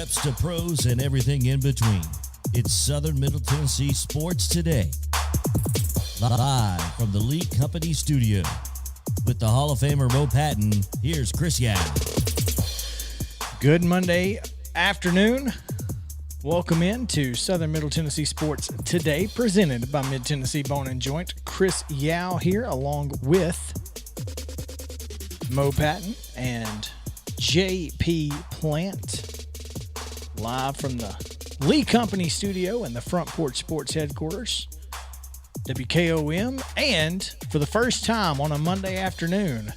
reps to pros and everything in between. It's Southern Middle Tennessee Sports Today. Live from the Lee Company studio. With the Hall of Famer Mo Patton, here's Chris Yow. Good Monday afternoon. Welcome in to Southern Middle Tennessee Sports Today, presented by Mid-Tennessee Bone and Joint. Chris Yow here, along with Mo Patton and J.P. Plant, live from the Lee Company studio and the Front Porch Sports headquarters, WKOM, and for the first time on a Monday afternoon,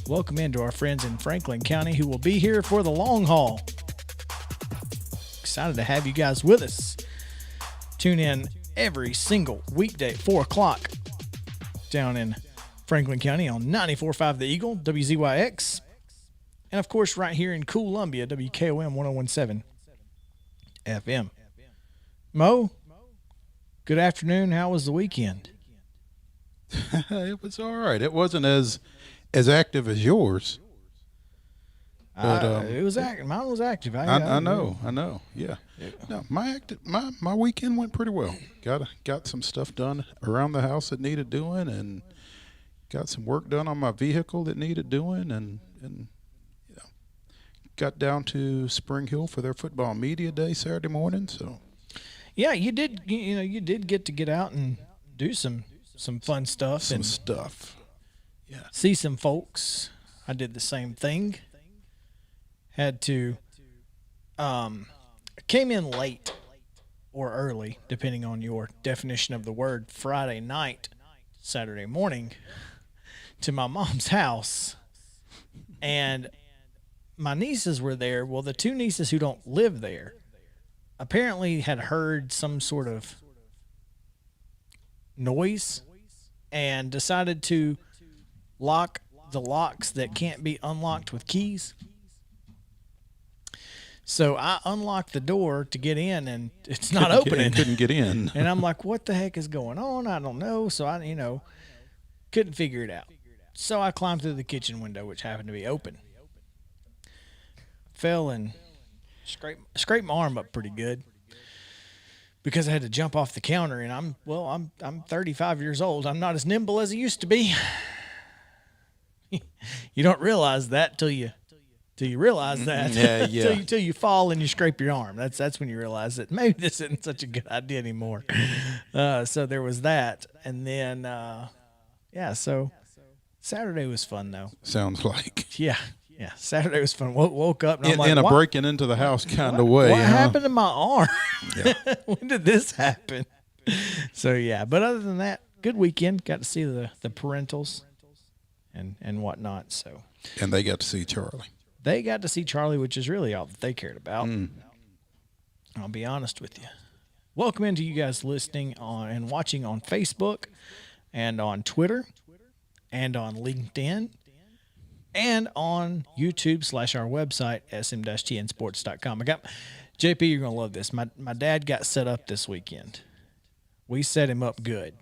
welcome into our friends in Franklin County who will be here for the long haul. Excited to have you guys with us. Tune in every single weekday at 4 o'clock down in Franklin County on 94.5 The Eagle, WZYX, and of course right here in Columbia, WKOM 101.7 FM. Mo, good afternoon. How was the weekend? It was all right. It wasn't as active as yours. But, It was active. Mine was active. I know. Yeah. No, my weekend went pretty well. Got some stuff done around the house that needed doing, and got some work done on my vehicle that needed doing, and got down to Spring Hill for their football media day Saturday morning. So yeah, you did. You did get out and do some fun stuff. Yeah. See some folks. I did the same thing. Had to, came in late or early, depending on your definition of the word, Friday night, Saturday morning, to my mom's house. And my nieces were there. Well, the two nieces who don't live there apparently had heard some sort of noise and decided to lock the locks that can't be unlocked with keys. So I unlocked the door to get in, and it's not opening. Couldn't get in. And I'm like, what the heck is going on? I don't know. So I, couldn't figure it out. So I climbed through the kitchen window, which happened to be open. Fell and scraped my arm up pretty good because I had to jump off the counter, and I'm 35 years old. I'm not as nimble as I used to be. You don't realize that till you realize that. Yeah. till you fall and you scrape your arm. That's when you realize that maybe this isn't such a good idea anymore. So there was that, and then so Saturday was fun though. Sounds like. Yeah. Saturday was fun. Woke up and I'm like, in a what? breaking into the house kind of way. What happened to my arm? Yeah. When did this happen? So yeah, but other than that, good weekend. Got to see the parentals and whatnot. So. And they got to see Charlie. They got to see Charlie, which is really all that they cared about. I'll be honest with you. Welcome into you guys listening on and watching on Facebook and on Twitter and on LinkedIn and on YouTube / our website, sm-tnsports.com. I got JP, you're going to love this. My dad got set up this weekend. We set him up good.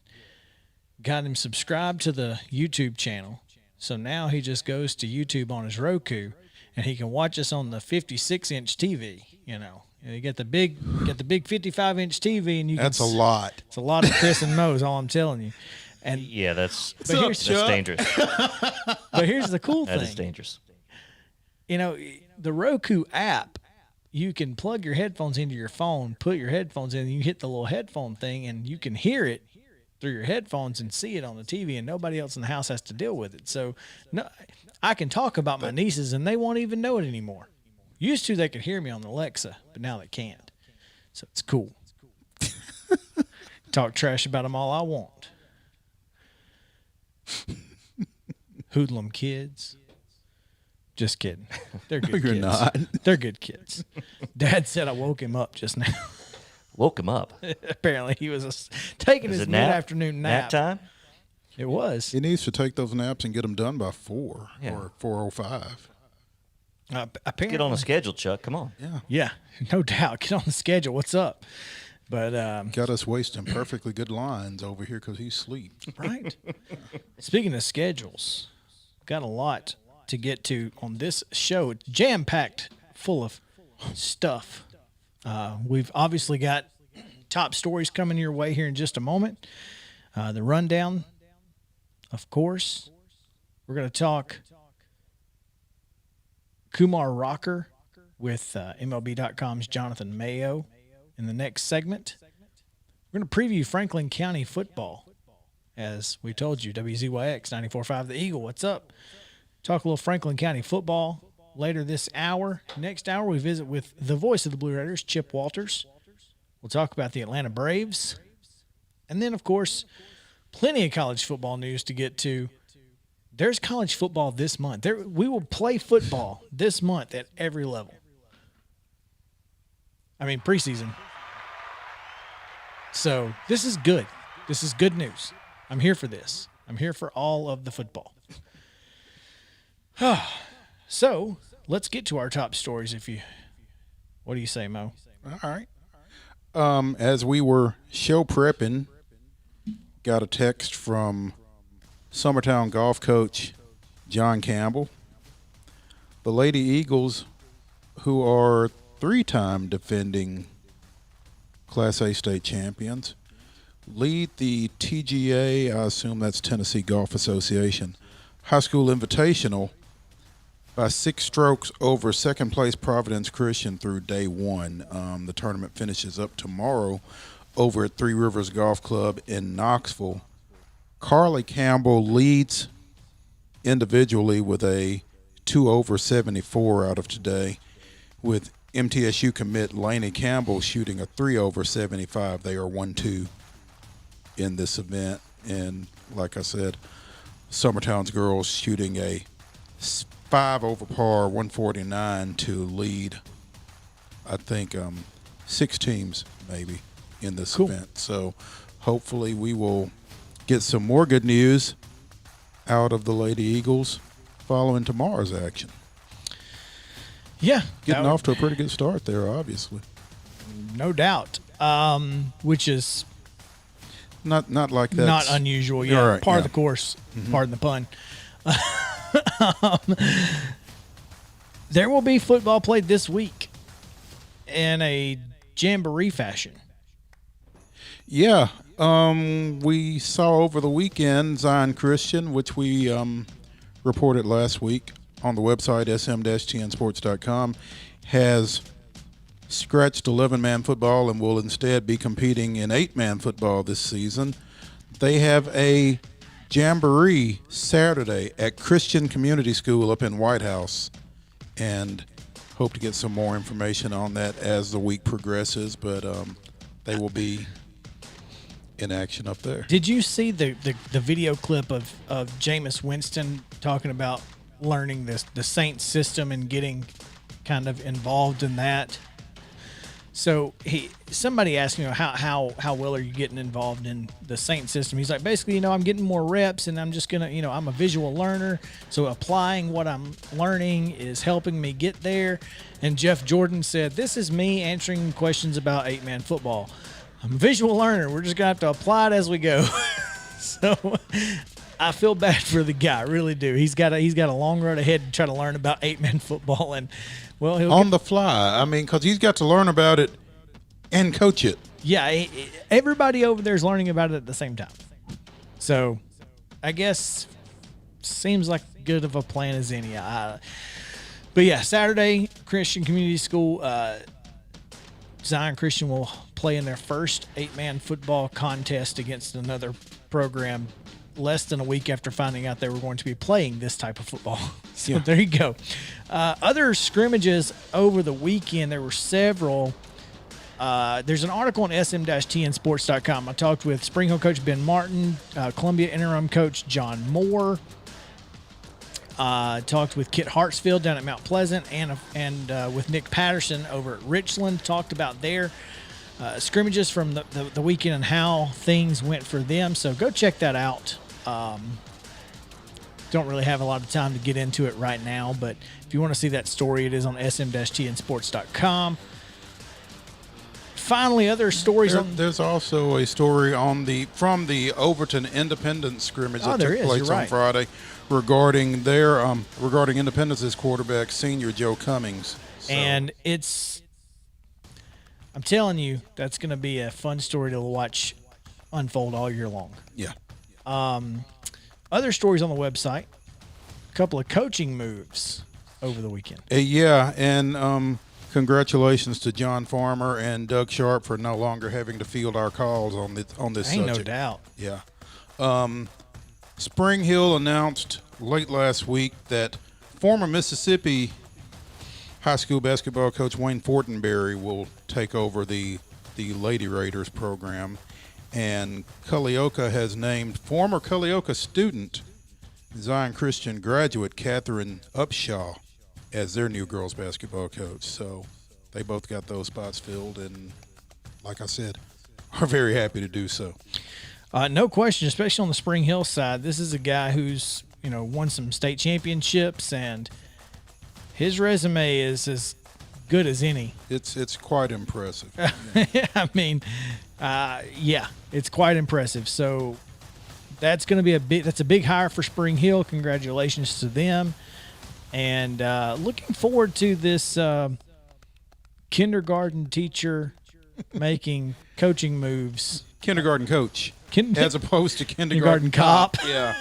Got him subscribed to the YouTube channel. So now he just goes to YouTube on his Roku, and he can watch us on the 56-inch TV. You get the big 55-inch TV, and that's a lot. It's a lot of Chris and Mo's. All I'm telling you. And yeah, that's dangerous. But here's the cool thing. That is dangerous. The Roku app, you can plug your headphones into your phone, put your headphones in, and you hit the little headphone thing, and you can hear it through your headphones and see it on the TV, and nobody else in the house has to deal with it. So no, I can talk about my nieces, and they won't even know it anymore. Used to, they could hear me on the Alexa, but now they can't. So it's cool. Talk trash about them all I want. Hoodlum kids. Just kidding. They're good kids. You're not. They're good kids. Dad said I woke him up just now. Woke him up. Apparently he was taking his mid-afternoon nap. Nap time? It was. He needs to take those naps and get them done by 4 or 4:05. Apparently. Get on the schedule, Chuck. Come on. Yeah, no doubt. Get on the schedule. What's up? But got us wasting perfectly good lines over here because he's asleep. Right. Speaking of schedules, got a lot to get to on this show. It's jam-packed full of stuff. We've obviously got top stories coming your way here in just a moment. The rundown, of course. We're going to talk Kumar Rocker with MLB.com's Jonathan Mayo in the next segment. We're going to preview Franklin County football. As we told you, WZYX 94.5 The Eagle, what's up? Talk a little Franklin County football later this hour. Next hour, we visit with the voice of the Blue Raiders, Chip Walters. We'll talk about the Atlanta Braves. And then, of course, plenty of college football news to get to. There's college football this month. We will play football this month at every level. I mean, preseason. So this is good. This is good news. I'm here for this. I'm here for all of the football. So let's get to our top stories. What do you say, Mo? All right. As we were show prepping, got a text from Summertown golf coach John Campbell. The Lady Eagles, who are 3-time defending Class A state champions, lead the TGA, I assume that's Tennessee Golf Association, High School Invitational by 6 strokes over second-place Providence Christian through day 1. The tournament finishes up tomorrow over at Three Rivers Golf Club in Knoxville. Carly Campbell leads individually with a 2 over 74 out of today, with MTSU commit Laney Campbell shooting a 3 over 75. They are 1-2 in this event. And like I said, Summertown's girls shooting a 5 over par 149 to lead, I think, 6 teams maybe in this event. So hopefully we will get some more good news out of the Lady Eagles following tomorrow's action. Yeah. Getting off to a pretty good start there, obviously. No doubt. Which is not like that. Not unusual. Yeah. Right, Part of the course. Pardon the pun. There will be football played this week in a jamboree fashion. Yeah. We saw over the weekend Zion Christian, which we reported last week on the website sm-tnsports.com, has scratched 11-man football and will instead be competing in 8-man football this season. They have a jamboree Saturday at Christian Community School up in White House, and hope to get some more information on that as the week progresses, but they will be in action up there. Did you see the video clip of Jameis Winston talking about learning the Saints system and getting kind of involved in that? So somebody asked me how well are you getting involved in the Saints system? He's like, basically, I'm getting more reps and I'm just gonna, I'm a visual learner, so applying what I'm learning is helping me get there. And Jeff Jordan said, this is me answering questions about 8-man football. I'm a visual learner. We're just gonna have to apply it as we go. So I feel bad for the guy, I really do. He's got a long road ahead to try to learn about 8-man football, and he'll on the fly. I mean, because he's got to learn about it and coach it. Yeah, everybody over there is learning about it at the same time. So I guess seems like good of a plan as any. But yeah, Saturday, Christian Community School, Zion Christian will play in their first 8-man football contest against another program less than a week after finding out they were going to be playing this type of football. So There you go. Other scrimmages over the weekend, there were several. There's an article on sm-tnsports.com. I talked with Spring Hill coach Ben Martin, Columbia interim coach John Moore. Talked with Kit Hartsfield down at Mount Pleasant and with Nick Patterson over at Richland. Talked about their scrimmages from the weekend and how things went for them. So go check that out. Don't really have a lot of time to get into it right now, but if you want to see that story, it is on sm-tnsports.com. Finally, other stories. There's also a story from the Overton Independence scrimmage that took place on Friday regarding Independence's quarterback, senior Joe Cummings. So. And it's I'm telling you, that's going to be a fun story to watch unfold all year long. Yeah. Other stories on the website, a couple of coaching moves over the weekend. Yeah, and congratulations to John Farmer and Doug Sharp for no longer having to field our calls on this Ain't subject. no doubt. Yeah. Spring Hill announced late last week that former Mississippi high school basketball coach Wayne Fortenberry will take over the Lady Raiders program, and Culleoka has named former Culleoka student Zion Christian graduate Catherine Upshaw as their new girls basketball coach. So they both got those spots filled, and like I said, are very happy to do so. No question, especially on the Spring Hill side. This is a guy who's, won some state championships, and his resume is as good as any. It's quite impressive. I mean, yeah, it's quite impressive. So that's going to be that's a big hire for Spring Hill. Congratulations to them. And looking forward to this kindergarten teacher making coaching moves. Kindergarten coach, as opposed to kindergarten cop. Yeah.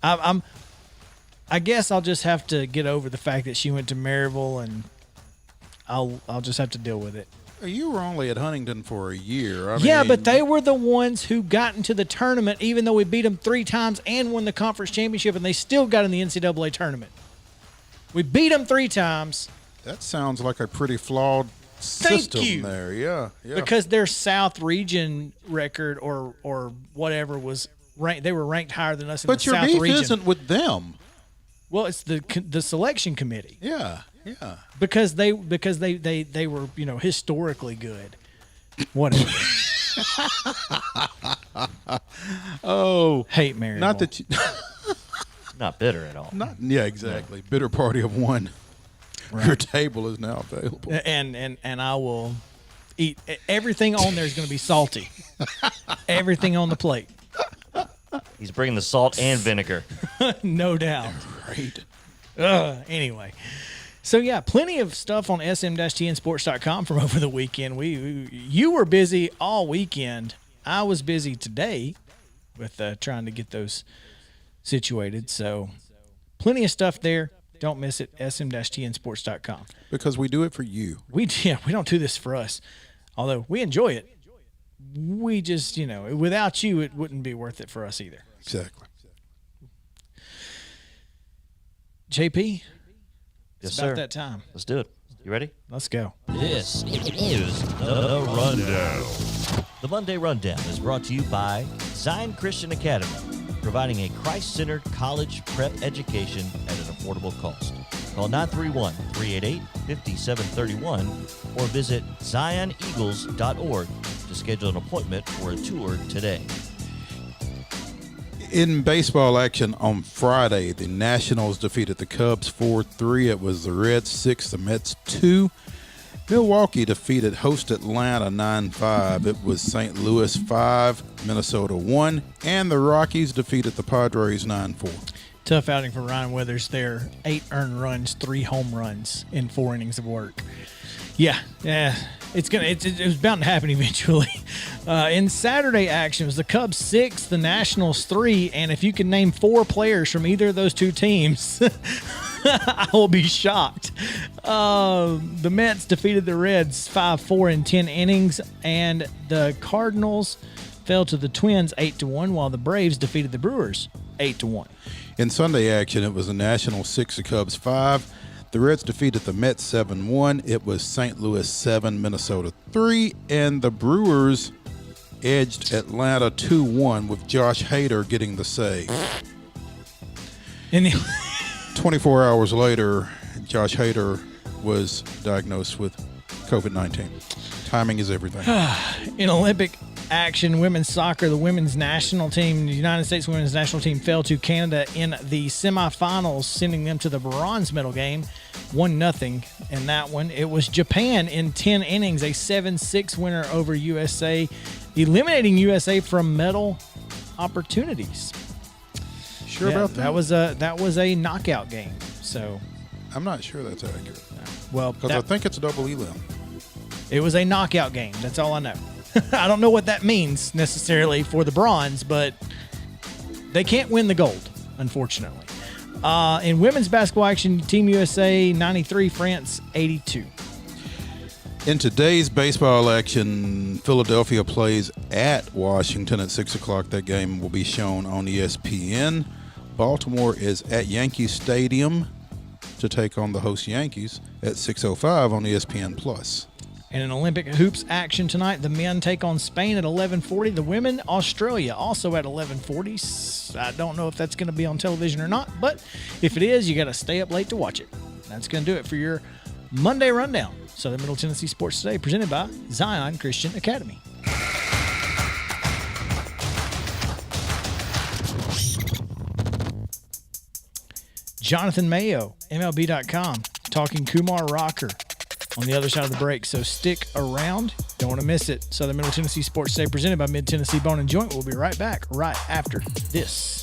I guess I'll just have to get over the fact that she went to Maryville, and I'll just have to deal with it. You were only at Huntington for a year. Yeah, but they were the ones who got into the tournament, even though we beat them 3 times and won the conference championship, and they still got in the NCAA tournament. We beat them 3 times. That sounds like a pretty flawed system there. Yeah. Because their South region record or whatever was ranked, they were ranked higher than us in the South region. But your beef isn't with them. Well, it's the selection committee. Yeah. Because they were, historically good. Whatever. Oh, hate Maryville. not that you. Not bitter at all. Yeah, exactly. No. Bitter party of one. Right. Your table is now available. And I will eat everything on there is going to be salty. Everything on the plate. He's bringing the salt and vinegar. No doubt. Great. Anyway. So, yeah, plenty of stuff on sm-tnsports.com from over the weekend. You were busy all weekend. I was busy today with trying to get those situated. So, plenty of stuff there. Don't miss it, sm-tnsports.com. Because we do it for you. We don't do this for us, although we enjoy it. We just, without you, it wouldn't be worth it for us either. Exactly. JP? Yes, It's about sir. that time. Let's do it. You ready? Let's go. This is the Rundown. The Monday Rundown is brought to you by Zion Christian Academy, providing a Christ-centered college prep education at an affordable cost. Call 931-388-5731 or visit zioneagles.org to schedule an appointment for a tour today. In baseball action on Friday, the Nationals defeated the Cubs 4-3. It was the Reds 6, the Mets 2. Milwaukee defeated host Atlanta 9-5. It was St. Louis 5, Minnesota 1. And the Rockies defeated the Padres 9-4. Tough outing for Ryan Weathers there. 8 earned runs, 3 home runs in 4 innings of work. Yeah. It was bound to happen eventually. In Saturday action, it was the Cubs 6, the Nationals 3, and if you can name 4 players from either of those 2 teams, I will be shocked. The Mets defeated the Reds 5-4 in 10 innings, and the Cardinals fell to the Twins 8-1, while the Braves defeated the Brewers 8-1. In Sunday action, it was the Nationals 6, the Cubs 5. The Reds defeated the Mets 7-1. It was St. Louis 7, Minnesota 3. And the Brewers edged Atlanta 2-1 with Josh Hader getting the save. 24 hours later, Josh Hader was diagnosed with COVID-19. Timing is everything. In Olympic action, women's soccer, the women's national team, the United States women's national team fell to Canada in the semifinals, sending them to the bronze medal game, 1-0 in that one. It was Japan in 10 innings, a 7-6 winner over USA, eliminating USA from medal opportunities. Sure about that? That was a knockout game. So I'm not sure that's accurate. well, Because I think it's a double elim. It was a knockout game. That's all I know. I don't know what that means necessarily for the bronze, but they can't win the gold, unfortunately. In women's basketball action, Team USA 93, France 82. In today's baseball action, Philadelphia plays at Washington at 6 o'clock. That game will be shown on ESPN. Baltimore is at Yankee Stadium to take on the host Yankees at 6:05 on ESPN+. And in Olympic hoops action tonight, the men take on Spain at 11:40. The women, Australia, also at 11:40. I don't know if that's going to be on television or not, but if it is, you got to stay up late to watch it. That's going to do it for your Monday Rundown. Southern Middle Tennessee Sports Today, presented by Zion Christian Academy. Jonathan Mayo, MLB.com, talking Kumar Rocker on the other side of the break. So stick around. Don't want to miss it. Southern Middle Tennessee Sports Today, presented by Mid-Tennessee Bone and Joint. We'll be right back right after this.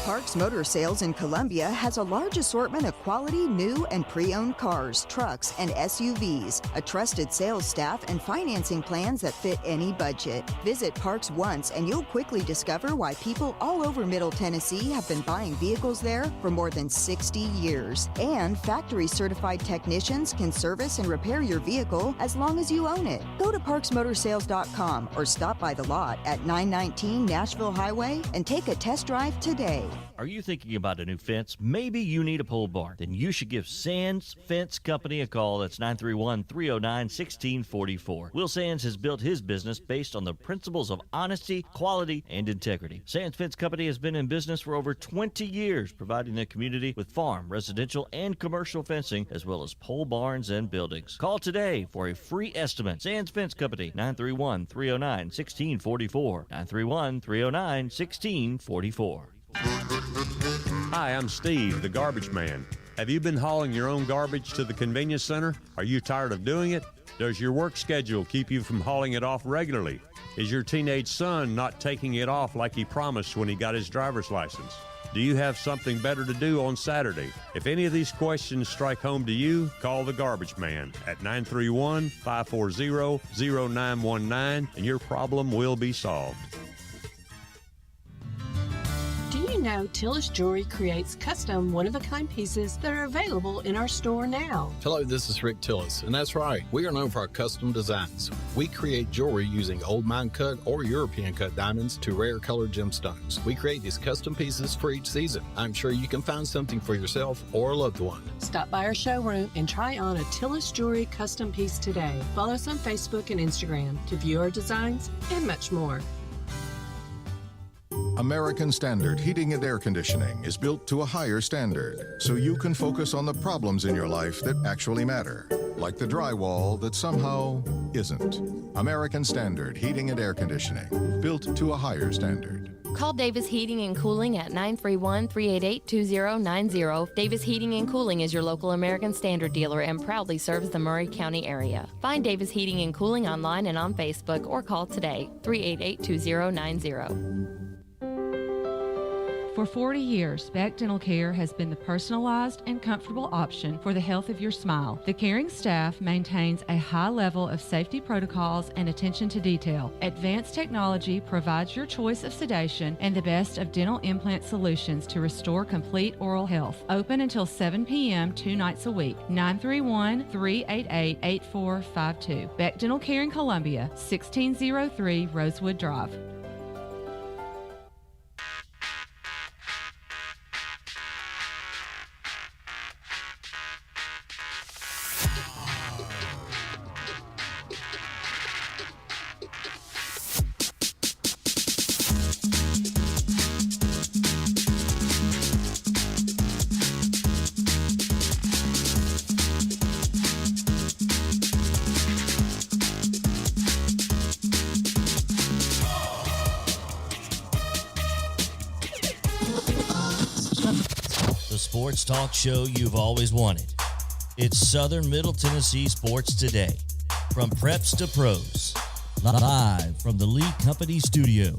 Parks Motor Sales in Columbia has a large assortment of quality new and pre-owned cars, trucks, and SUVs, a trusted sales staff, and financing plans that fit any budget. Visit Parks once and you'll quickly discover why people all over Middle Tennessee have been buying vehicles there for more than 60 years. And factory-certified technicians can service and repair your vehicle as long as you own it. Go to parksmotorsales.com or stop by the lot at 919 Nashville Highway and take a test drive today. Are you thinking about a new fence? Maybe you need a pole barn. Then you should give Sands Fence Company a call. That's 931-309-1644. Will Sands has built his business based on the principles of honesty, quality, and integrity. Sands Fence Company has been in business for over 20 years, providing the community with farm, residential, and commercial fencing, as well as pole barns and buildings. Call today for a free estimate. Sands Fence Company, 931-309-1644. 931-309-1644. Hi, I'm Steve, the garbage man. Have you been hauling your own garbage to the convenience center? Are you tired of doing it? Does your work schedule keep you from hauling it off regularly? Is your teenage son not taking it off like he promised when he got his driver's license? Do you have something better to do on Saturday? If any of these questions strike home to you, call the garbage man at 931-540-0919 and your problem will be solved. Do you know Tillis Jewelry creates custom one-of-a-kind pieces that are available in our store now? Hello, this is Rick Tillis, and that's right. We are known for our custom designs. We create jewelry using old mine cut or European cut diamonds to rare colored gemstones. We create these custom pieces for each season. I'm sure you can find something for yourself or a loved one. Stop by our showroom and try on a Tillis Jewelry custom piece today. Follow us on Facebook and Instagram to view our designs and much more. American Standard Heating and Air Conditioning is built to a higher standard, so you can focus on the problems in your life that actually matter, like the drywall that somehow isn't. American Standard Heating and Air Conditioning, built to a higher standard. Call Davis Heating and Cooling at 931-388-2090. Davis Heating and Cooling is your local American Standard dealer and proudly serves the Murray County area. Find Davis Heating and Cooling online and on Facebook or call today, 388-2090. For 40 years, Beck Dental Care has been the personalized and comfortable option for the health of your smile. The caring staff maintains a high level of safety protocols and attention to detail. Advanced technology provides your choice of sedation and the best of dental implant solutions to restore complete oral health. Open until 7 p.m. 2 nights a week. 931-388-8452. Beck Dental Care in Columbia, 1603 Rosewood Drive. The sports talk show you've always wanted. It's Southern Middle Tennessee Sports Today. From preps to pros. Live from the Lee Company studio.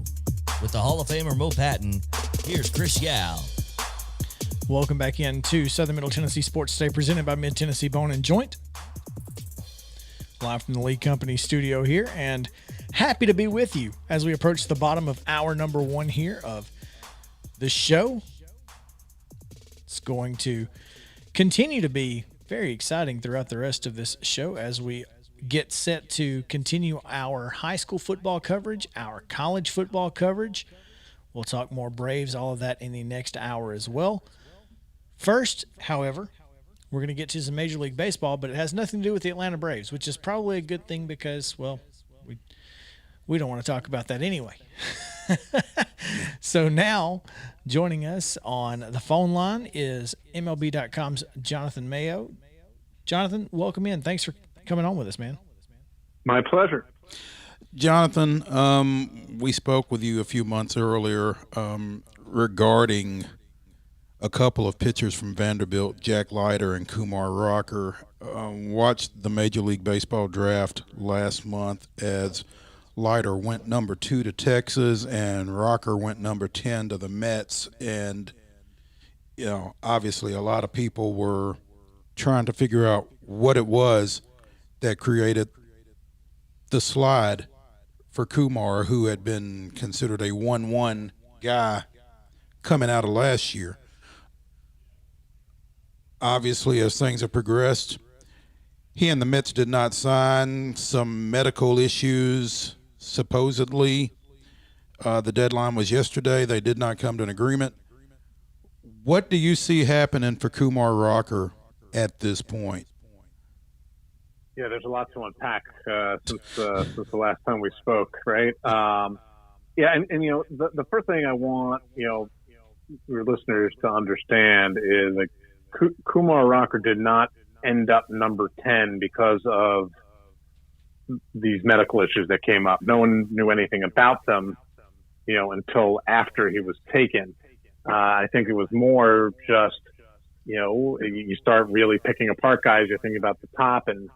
With the Hall of Famer Mo Patton, here's Chris Yow. Welcome back into Southern Middle Tennessee Sports Today, presented by Mid-Tennessee Bone and Joint. Live from the Lee Company studio here, and happy to be with you as we approach the bottom of hour number 1 here of the show. It's going to continue to be very exciting throughout the rest of this show as we get set to continue our high school football coverage, our college football coverage. We'll talk more Braves, all of that in the next hour as well. First, however, we're going to get to some Major League Baseball, but it has nothing to do with the Atlanta Braves, which is probably a good thing because, well, we don't want to talk about that anyway. So now, joining us on the phone line is MLB.com's Jonathan Mayo. Jonathan, welcome in. Thanks for coming on with us, man. My pleasure. Jonathan, we spoke with you a few months earlier regarding a couple of pitchers from Vanderbilt, Jack Leiter and Kumar Rocker. Watched the Major League Baseball draft last month as Leiter went number 2 to Texas and Rocker went number 10 to the Mets. And, you know, obviously a lot of people were trying to figure out what it was that created the slide for Kumar, who had been considered a 1-1 guy coming out of last year. Obviously, as things have progressed, he and the Mets did not sign. Some medical issues, supposedly. The deadline was yesterday. They did not come to an agreement. What do you see happening for Kumar Rocker at this point? Yeah, there's a lot to unpack since the last time we spoke, right? Yeah, and you know, the first thing I want, you know, your listeners to understand is like Kumar Rocker did not end up number 10 because of these medical issues that came up. No one knew anything about them, you know, until after he was taken. I think it was more just, you know, you start really picking apart guys. You're thinking about the top and,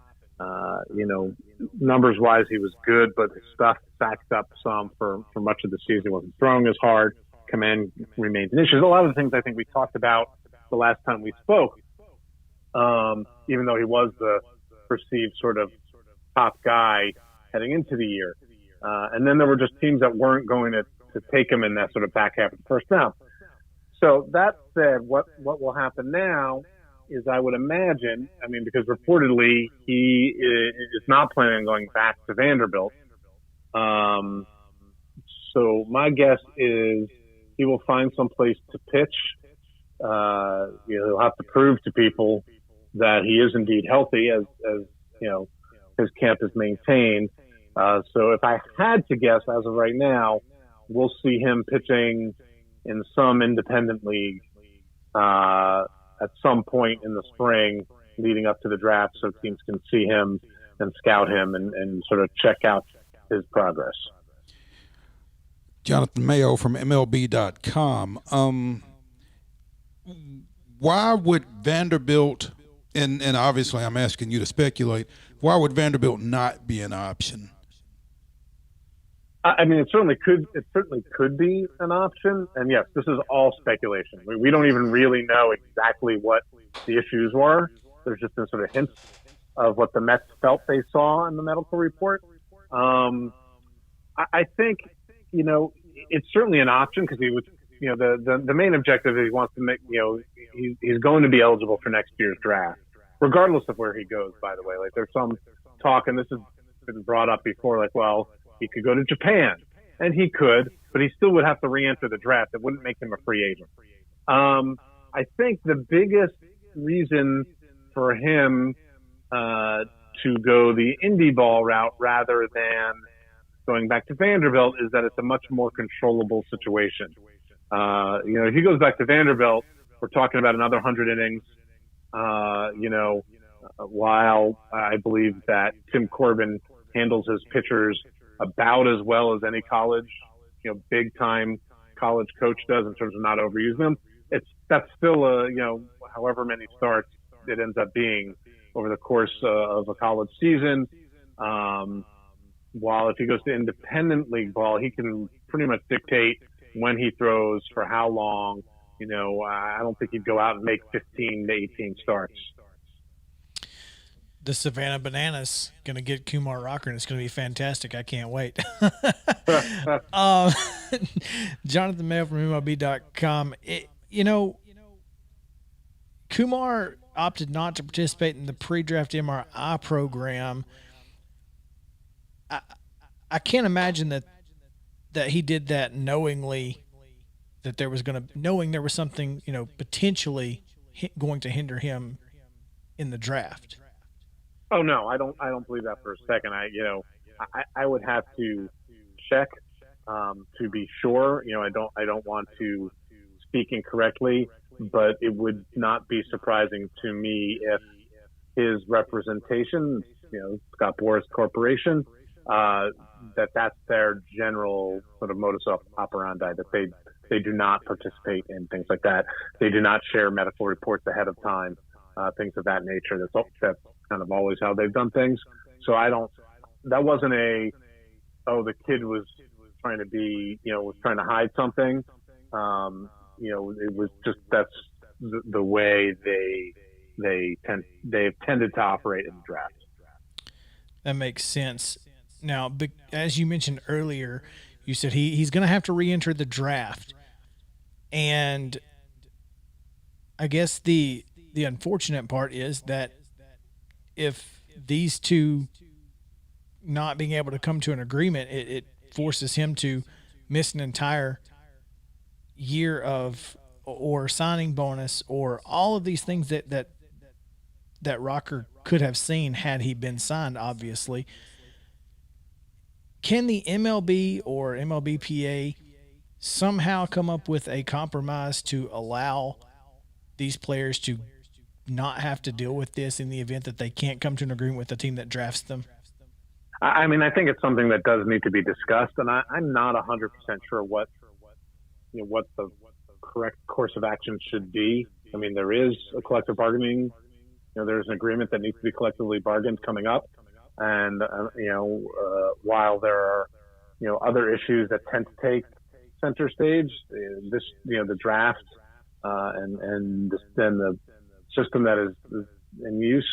you know, numbers wise, he was good, but his stuff backed up some for much of the season. He wasn't throwing as hard. Command remains an issue. There's a lot of the things I think we talked about the last time we spoke, even though he was the perceived sort of top guy heading into the year. And then there were just teams that weren't going to take him in that sort of back half of the first round. So that said, what will happen now is I would imagine, I mean, because reportedly he is not planning on going back to Vanderbilt. So my guess is he will find some place to pitch. You know, he'll have to prove to people that he is indeed healthy as you know, his camp is maintained. So if I had to guess as of right now, we'll see him pitching in some independent league, at some point in the spring leading up to the draft so teams can see him and scout him and sort of check out his progress. Jonathan Mayo from MLB.com. Why would Vanderbilt, and obviously I'm asking you to speculate, why would Vanderbilt not be an option? I mean, it certainly could be an option. And yes, this is all speculation. We don't even really know exactly what the issues were. There's just been sort of hints of what the Mets felt they saw in the medical report. I think, you know, it's certainly an option because he was, you know, the main objective is he wants to make, you know, he's going to be eligible for next year's draft, regardless of where he goes, by the way. Like there's some talk, and this has been brought up before, like, well, he could go to Japan, and he could, but he still would have to re-enter the draft. It wouldn't make him a free agent. I think the biggest reason for him to go the indie ball route rather than going back to Vanderbilt is that it's a much more controllable situation. You know, if he goes back to Vanderbilt, we're talking about another 100 innings. You know, while I believe that Tim Corbin handles his pitchers about as well as any college, you know, big time college coach does in terms of not overusing them. That's still you know, however many starts it ends up being, over the course of a college season. While if he goes to independent league ball, he can pretty much dictate when he throws, for how long. I don't think he'd go out and make 15 to 18 starts. The Savannah Bananas going to get Kumar Rocker, and it's going to be fantastic. I can't wait. Jonathan Mayo from MLB.com. Kumar opted not to participate in the pre-draft MRI program. I can't imagine that he did that knowingly, that knowing there was something, potentially going to hinder him in the draft. Oh no, I don't believe that for a second. I would have to check to be sure. I don't want to speak incorrectly, but it would not be surprising to me if his representation, Scott Boras Corporation, that's their general sort of modus operandi, that they do not participate in things like that. They do not share medical reports ahead of time, things of that nature. That's kind of always how they've done things. So that wasn't the kid was trying to be, was trying to hide something. It was just, that's the way they've tended to operate in the draft. That makes sense. Now, as you mentioned earlier, you said he's going to have to re-enter the draft. And I guess the unfortunate part is that if these two not being able to come to an agreement, it forces him to miss an entire year or signing bonus, or all of these things that Rocker could have seen had he been signed, obviously. Can the MLB or MLBPA somehow come up with a compromise to allow these players to not have to deal with this in the event that they can't come to an agreement with the team that drafts them? I think it's something that does need to be discussed, and I'm not 100% sure what the correct course of action should be. I mean, there is a collective bargaining. There's an agreement that needs to be collectively bargained coming up, and while there are other issues that tend to take center stage, the draft and the system that is in use,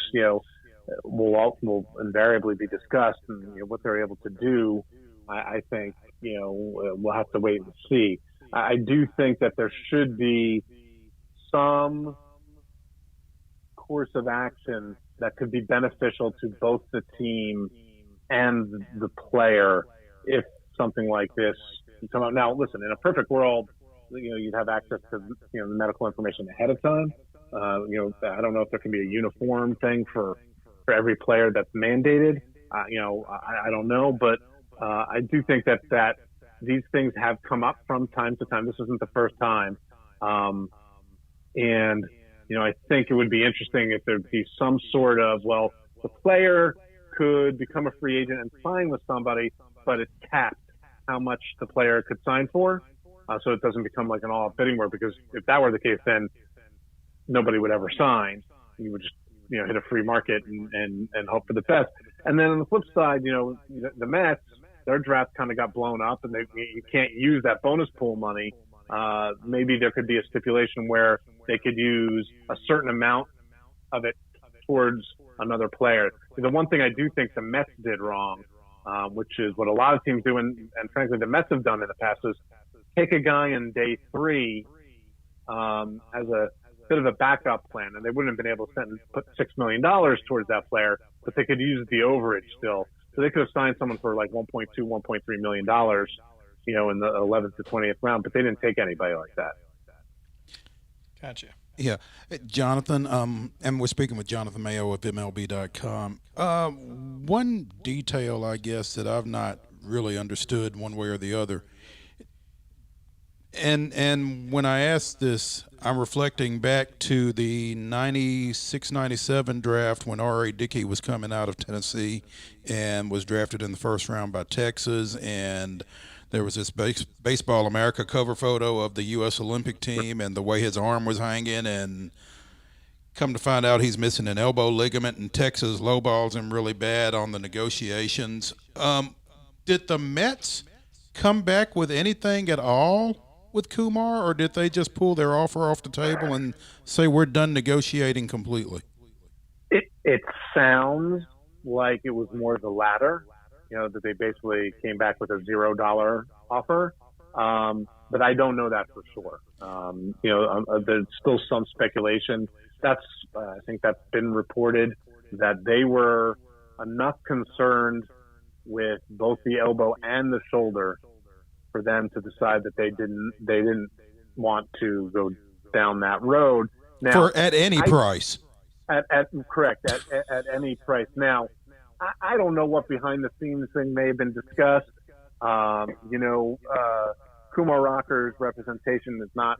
will invariably be discussed, and what they're able to do, I think, we'll have to wait and see. I do think that there should be some course of action that could be beneficial to both the team and the player if something like this come out. Now, listen, in a perfect world, you'd have access to the medical information ahead of time. I don't know if there can be a uniform thing for every player that's mandated. I don't know, but I do think that these things have come up from time to time. This isn't the first time. And I think it would be interesting if there'd be some sort of, the player could become a free agent and sign with somebody, but it's capped how much the player could sign for. So it doesn't become like an all-out bidding war, because if that were the case, then nobody would ever sign. You would just, hit a free market and hope for the best. And then on the flip side, the Mets, their draft kind of got blown up, and you can't use that bonus pool money. Maybe there could be a stipulation where they could use a certain amount of it towards another player. The one thing I do think the Mets did wrong, which is what a lot of teams do, and frankly the Mets have done in the past, is take a guy in day 3 as a bit of a backup plan, and they wouldn't have been able to put $6 million towards that player, but they could use the overage still. So they could have signed someone for like $1.2, $1.3 million, in the 11th to 20th round, but they didn't take anybody like that. Gotcha. Yeah. Jonathan, and we're speaking with Jonathan Mayo of MLB.com. One detail, I guess, that I've not really understood one way or the other, and when I asked this, I'm reflecting back to the 96-97 draft when R.A. Dickey was coming out of Tennessee and was drafted in the first round by Texas, and there was this Baseball America cover photo of the U.S. Olympic team and the way his arm was hanging, and Come to find out he's missing an elbow ligament, and Texas lowballs him really bad on the negotiations. Did the Mets come back with anything at all with Kumar, or did they just pull their offer off the table and say we're done negotiating completely? It sounds like it was more the latter, that they basically came back with a $0 offer. But I don't know that for sure. There's still some speculation. I think that's been reported that they were enough concerned with both the elbow and the shoulder for them to decide that they didn't want to go down that road. Now, at any price. Correct, at any price. Now, I don't know what behind the scenes thing may have been discussed. Kumar Rocker's representation does not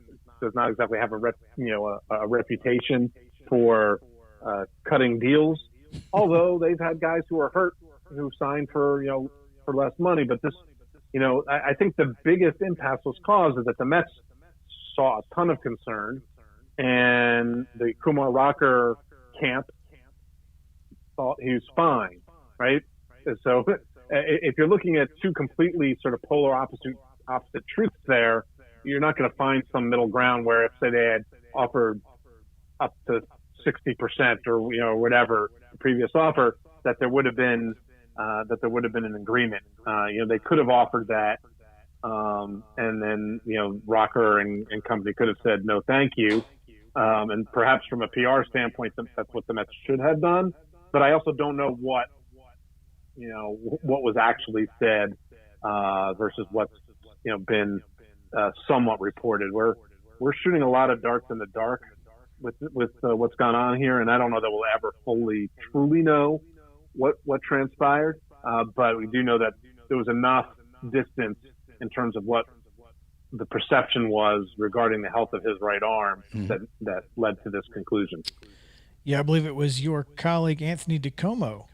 exactly have a reputation for cutting deals. Although they've had guys who are hurt who signed for less money, but this, I think the biggest impasse was caused is that the Mets saw a ton of concern, and the Kumar Rocker camp thought he was fine, right? And so if you're looking at two completely sort of polar opposite truths there, you're not going to find some middle ground where if, say, they had offered up to 60% or whatever the previous offer, that there would have been an agreement. They could have offered that, and then Rocker and company could have said no, thank you. And perhaps from a PR standpoint, that's what the Mets should have done. But I also don't know what was actually said versus what's been somewhat reported. We're shooting a lot of darts in the dark with what's gone on here, and I don't know that we'll ever fully truly know what transpired. But we do know that there was enough distance in terms of what the perception was regarding the health of his right arm that led to this conclusion. Yeah, I believe it was your colleague Anthony DiComo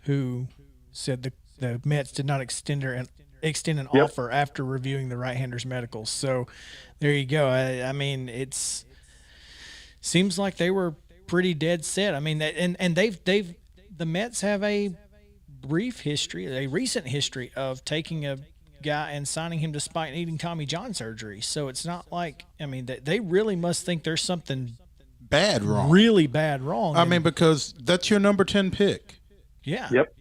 who said the Mets did not extend an offer after reviewing the right-hander's medicals. So there you go. I mean, it's seems like they were pretty dead set. I mean, and the Mets have a recent history of taking a guy and signing him despite needing Tommy John surgery. So it's not like, I mean, they really must think there's something really bad wrong. I mean, because that's your number 10 pick. Yeah. Yep.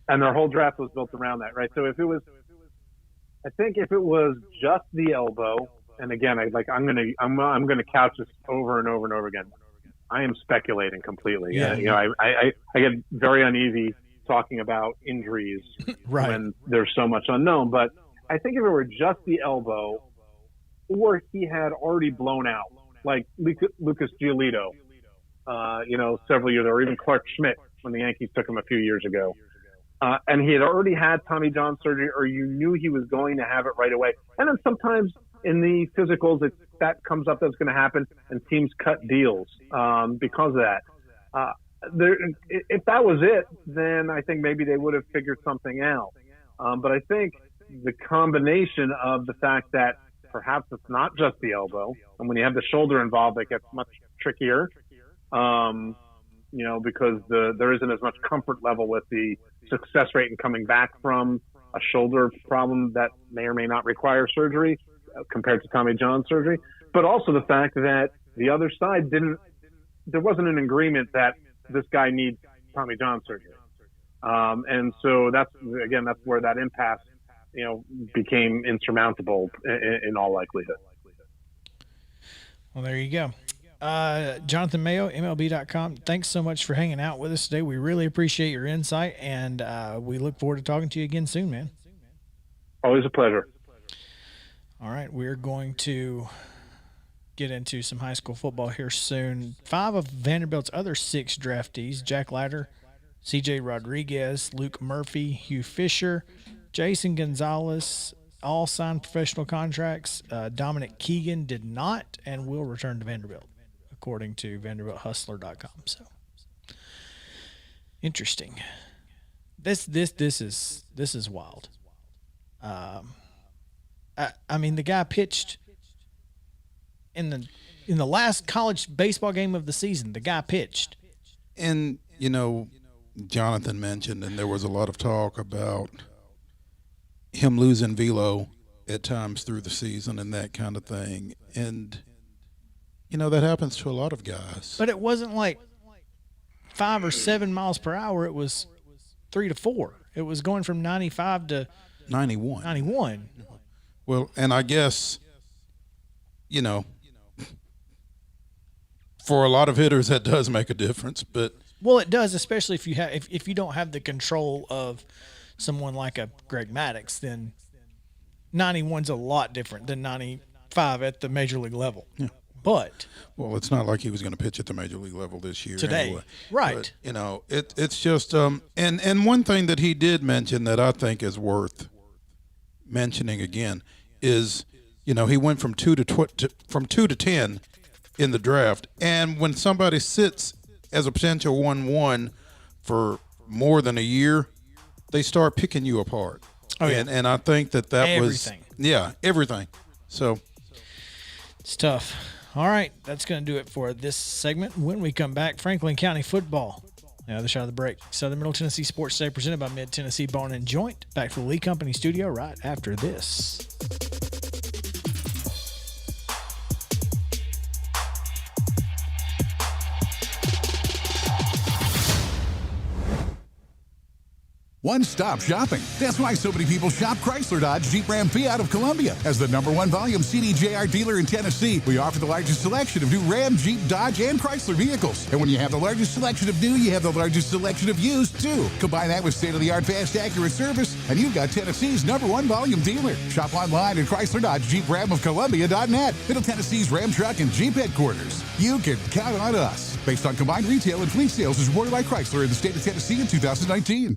And their whole draft was built around that, right? So if it was just the elbow, and again, I'm gonna couch this over and over and over again. I am speculating completely. Yeah. I get very uneasy talking about injuries right. when there's so much unknown. But I think if it were just the elbow, or he had already blown out, like Lucas Giolito, several years, or even Clark Schmidt when the Yankees took him a few years ago. And he had already had Tommy John surgery, or you knew he was going to have it right away. And then sometimes in the physicals, that comes up that's going to happen, and teams cut deals because of that. If that was it, then I think maybe they would have figured something out. But I think the combination of the fact that perhaps it's not just the elbow, and when you have the shoulder involved, it gets much trickier. Because there isn't as much comfort level with the success rate in coming back from a shoulder problem that may or may not require surgery compared to Tommy John surgery. But also the fact that the other side there wasn't an agreement that this guy needs Tommy John surgery. And so that's where that impasse, became insurmountable in all likelihood. Well, there you go. Jonathan Mayo, MLB.com. Thanks so much for hanging out with us today. We really appreciate your insight, and we look forward to talking to you again soon, man. Always a pleasure. All right, we're going to get into some high school football here soon. 5 of Vanderbilt's other 6 draftees, Jack Leiter, C.J. Rodriguez, Luke Murphy, Hugh Fisher, Jason Gonzalez, all signed professional contracts. Dominic Keegan did not and will return to Vanderbilt, according to VanderbiltHustler.com. So interesting. This is wild. I mean, the guy pitched in the in the last college baseball game of the season, the guy pitched. And, Jonathan mentioned, and there was a lot of talk about him losing velo at times through the season and that kind of thing. And, that happens to a lot of guys. But it wasn't like 5 or 7 miles per hour. It was 3 to 4. It was going from 95 to 91. Well, and I guess, for a lot of hitters, that does make a difference. But well, it does, especially if you have if you don't have the control of someone like a Greg Maddux. Then 91's a lot different than 95 at the major league level. Yeah. But it's not like he was going to pitch at the major league level this year today, anyway. right? But, it's just and one thing that he did mention that I think is worth mentioning again is he went from 2 to 10 in the draft, and when somebody sits as a potential 1-1 for more than a year, they start picking you apart. Oh, yeah. And I think that everything. was everything. So it's tough. All right, that's going to do it for this segment. When we come back, Franklin County football. The other side of the break. Southern Middle Tennessee Sports Today, presented by Mid-Tennessee Bone and Joint. Back to the Lee Company studio right after this. One-stop shopping. That's why so many people shop Chrysler Dodge Jeep Ram Fiat of Columbia. As the #1 volume CDJR dealer in Tennessee, we offer the largest selection of new Ram, Jeep, Dodge, and Chrysler vehicles. And when you have the largest selection of new, you have the largest selection of used, too. Combine that with state-of-the-art fast, accurate service, and you've got Tennessee's #1 volume dealer. Shop online at Chrysler Dodge Jeep Ram of Columbia.net. Middle Tennessee's Ram Truck and Jeep headquarters. You can count on us. Based on combined retail and fleet sales as reported by Chrysler in the state of Tennessee in 2019.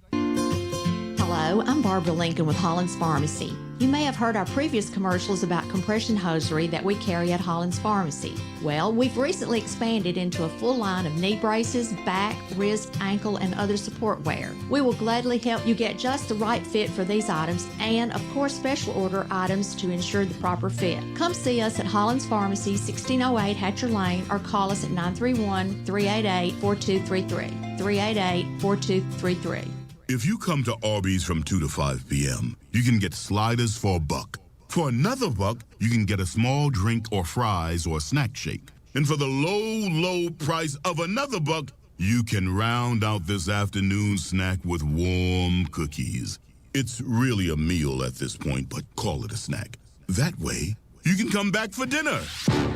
Hello, I'm Barbara Lincoln with Holland's Pharmacy. You may have heard our previous commercials about compression hosiery that we carry at Holland's Pharmacy. Well, we've recently expanded into a full line of knee braces, back, wrist, ankle, and other support wear. We will gladly help you get just the right fit for these items and, of course, special order items to ensure the proper fit. Come see us at Holland's Pharmacy, 1608 Hatcher Lane, or call us at 931-388-4233. 388-4233. If you come to Arby's from 2 to 5 p.m., you can get sliders for $1. For another $1, you can get a small drink or fries or a snack shake. And for the low price of another $1, you can round out this afternoon snack with warm cookies. It's really a meal at this point, but call it a snack. That way, you can come back for dinner.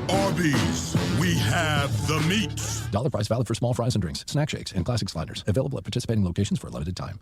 Arby's, we have the meat. Dollar price valid for small fries and drinks, snack shakes, and classic sliders. Available at participating locations for a limited time.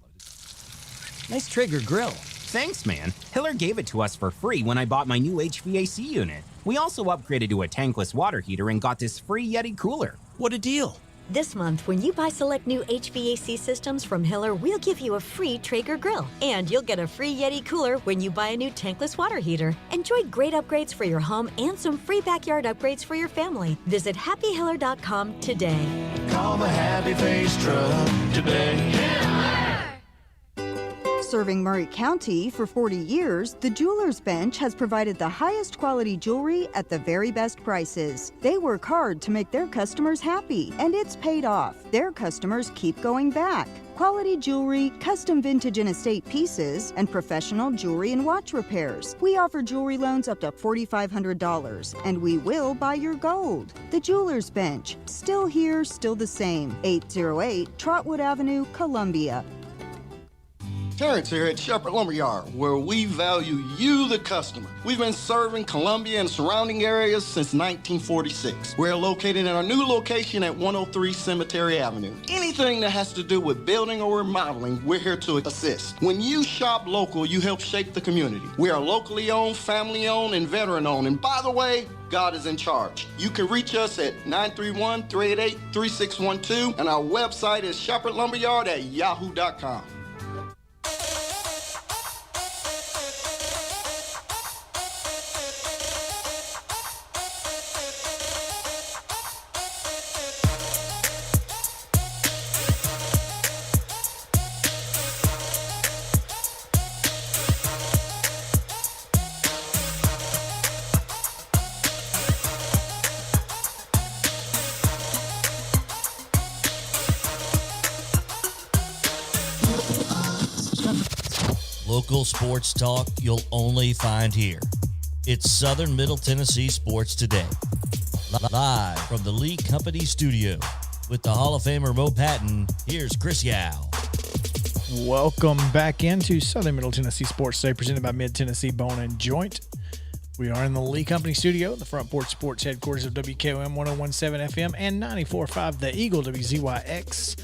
Nice Traeger grill. Thanks, man. Hiller gave it to us for free when I bought my new HVAC unit. We also upgraded to a tankless water heater and got this free Yeti cooler. What a deal. This month, when you buy select new HVAC systems from Hiller, we'll give you a free Traeger grill. And you'll get a free Yeti cooler when you buy a new tankless water heater. Enjoy great upgrades for your home and some free backyard upgrades for your family. Visit happyhiller.com today. Call the Happy Face Truck today. Serving Murray County for 40 years, the Jewelers Bench has provided the highest quality jewelry at the very best prices. They work hard to make their customers happy, and it's paid off. Their customers keep going back. Quality jewelry, custom vintage and estate pieces, and professional jewelry and watch repairs. We offer jewelry loans up to $4,500, and we will buy your gold. The Jewelers Bench, still here, still the same. 808 Trotwood Avenue, Columbia. Terrence here at Shepherd Lumberyard, where we value you, the customer. We've been serving Columbia and surrounding areas since 1946. We're located in our new location at 103 Cemetery Avenue. Anything that has to do with building or remodeling, we're here to assist. When you shop local, you help shape the community. We are locally owned, family owned, and veteran owned. And by the way, God is in charge. You can reach us at 931-388-3612, and our website is shepherdlumberyard@yahoo.com. Local sports talk you'll only find here. It's Southern Middle Tennessee Sports Today. Live from the Lee Company studio with the Hall of Famer Mo Patton, here's Chris Yow. Welcome back into Southern Middle Tennessee Sports Today, presented by Mid-Tennessee Bone and Joint. We are in the Lee Company studio, the Front Porch Sports headquarters of WKOM 101.7 FM and 94.5 The Eagle WZYX.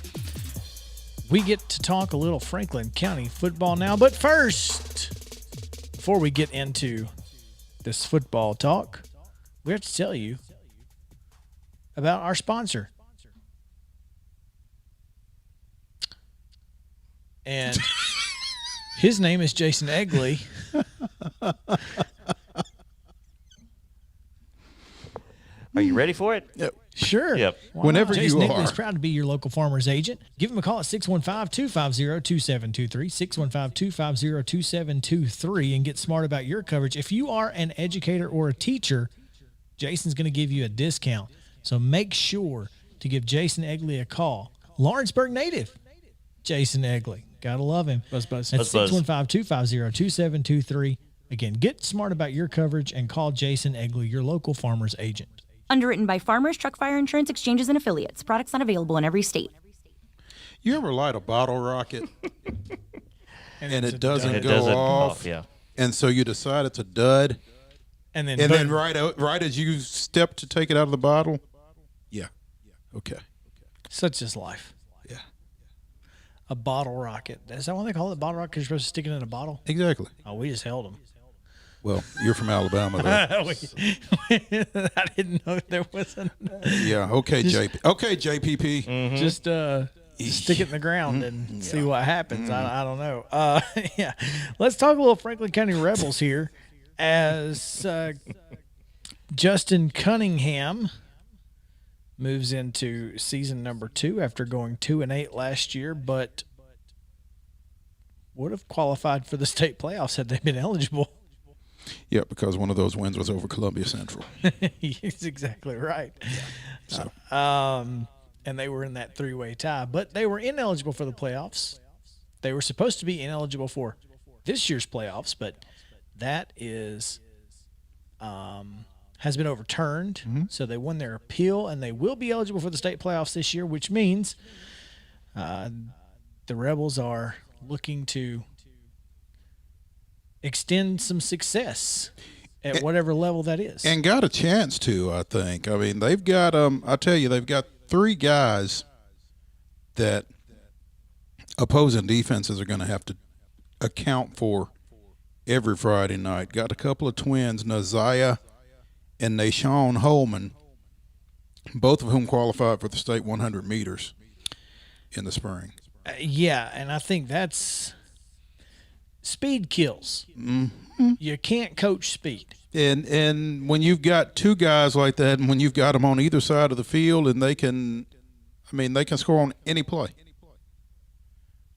We get to talk a little Franklin County football now, but first, before we get into this football talk, we have to tell you about our sponsor. And his name is Jason Egley. Are you ready for it? Yep. Sure. Yep. Whenever Jason you Egley is are. proud to be your local farmer's agent. Give him a call at 615-250-2723, 615-250-2723, and get smart about your coverage. If you are an educator or a teacher, Jason's going to give you a discount. So make sure to give Jason Egley a call. Lawrenceburg native, Jason Egley. Gotta love him. Buzz. That's Buzz, buzz. 615-250-2723. Again, get smart about your coverage and call Jason Egley, your local farmer's agent. Underwritten by Farmers Truck Fire Insurance Exchanges and Affiliates. Products not available in every state. You ever light a bottle rocket and it doesn't It go doesn't off? yeah. And so you decide it's a dud. And then And then right as you step to take it out of the bottle, yeah. Okay. Such is life. Yeah. A bottle rocket. Is that what they call it? Bottle rocket? You're supposed to stick it in a bottle? Exactly. Oh, we just held them. Well, you're from Alabama, though. I didn't know there was a... Yeah. Okay, JP. Okay, JPP. Just stick it in the ground and see what happens. I don't know. Yeah. Let's talk a little Franklin County Rebels here as Justin Cunningham moves into season number 2 after going 2-8 last year, but would have qualified for the state playoffs had they been eligible. Yeah, because one of those wins was over Columbia Central. He's exactly right. So. And they were in that 3-way tie, but they were ineligible for the playoffs. They were supposed to be ineligible for this year's playoffs, but that is has been overturned. So they won their appeal, and they will be eligible for the state playoffs this year, which means the Rebels are looking to extend some success at whatever level that is. And got a chance to, I think. I mean, they've got I tell you, they've got 3 guys that opposing defenses are going to have to account for every Friday night. Got a couple of twins, Naziah and Nashawn Holman, both of whom qualified for the state 100 meters in the spring. Yeah, and I think that's speed kills. You can't coach speed. And when you've got 2 guys like that, and when you've got them on either side of the field, and they can score on any play,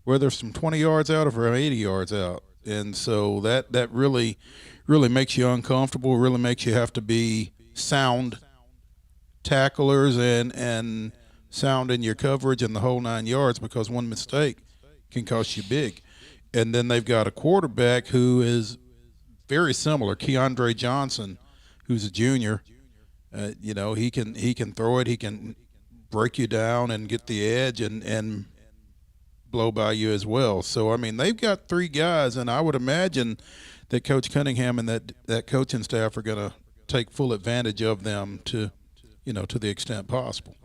whether it's from 20 yards out or from 80 yards out. And so that really makes you uncomfortable, really makes you have to be sound tacklers and sound in your coverage and the whole 9 yards, because one mistake can cost you big. And then they've got a quarterback who is very similar, Keandre Johnson, who's a junior. He can throw it. He can break you down and get the edge and blow by you as well. So, I mean, they've got 3 guys, and I would imagine that Coach Cunningham and that coaching staff are going to take full advantage of them to the extent possible.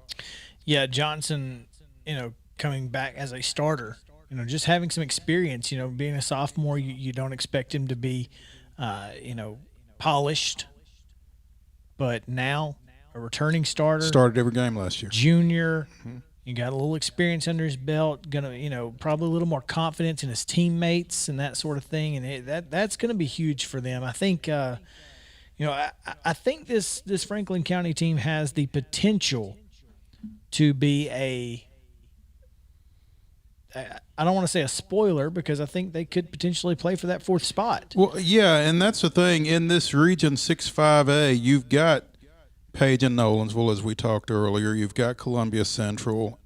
Yeah, Johnson, coming back as a starter, just having some experience, being a sophomore, you don't expect him to be, polished. But now a returning starter. Started every game last year. Junior. You got a little experience under his belt, probably a little more confidence in his teammates and that sort of thing. And that's going to be huge for them. I think, I think this Franklin County team has the potential to be I don't want to say a spoiler, because I think they could potentially play for that 4th spot. Well, yeah, and that's the thing. In this Region 6-5A, you've got Page and Nolensville, as we talked earlier. You've got Columbia Central.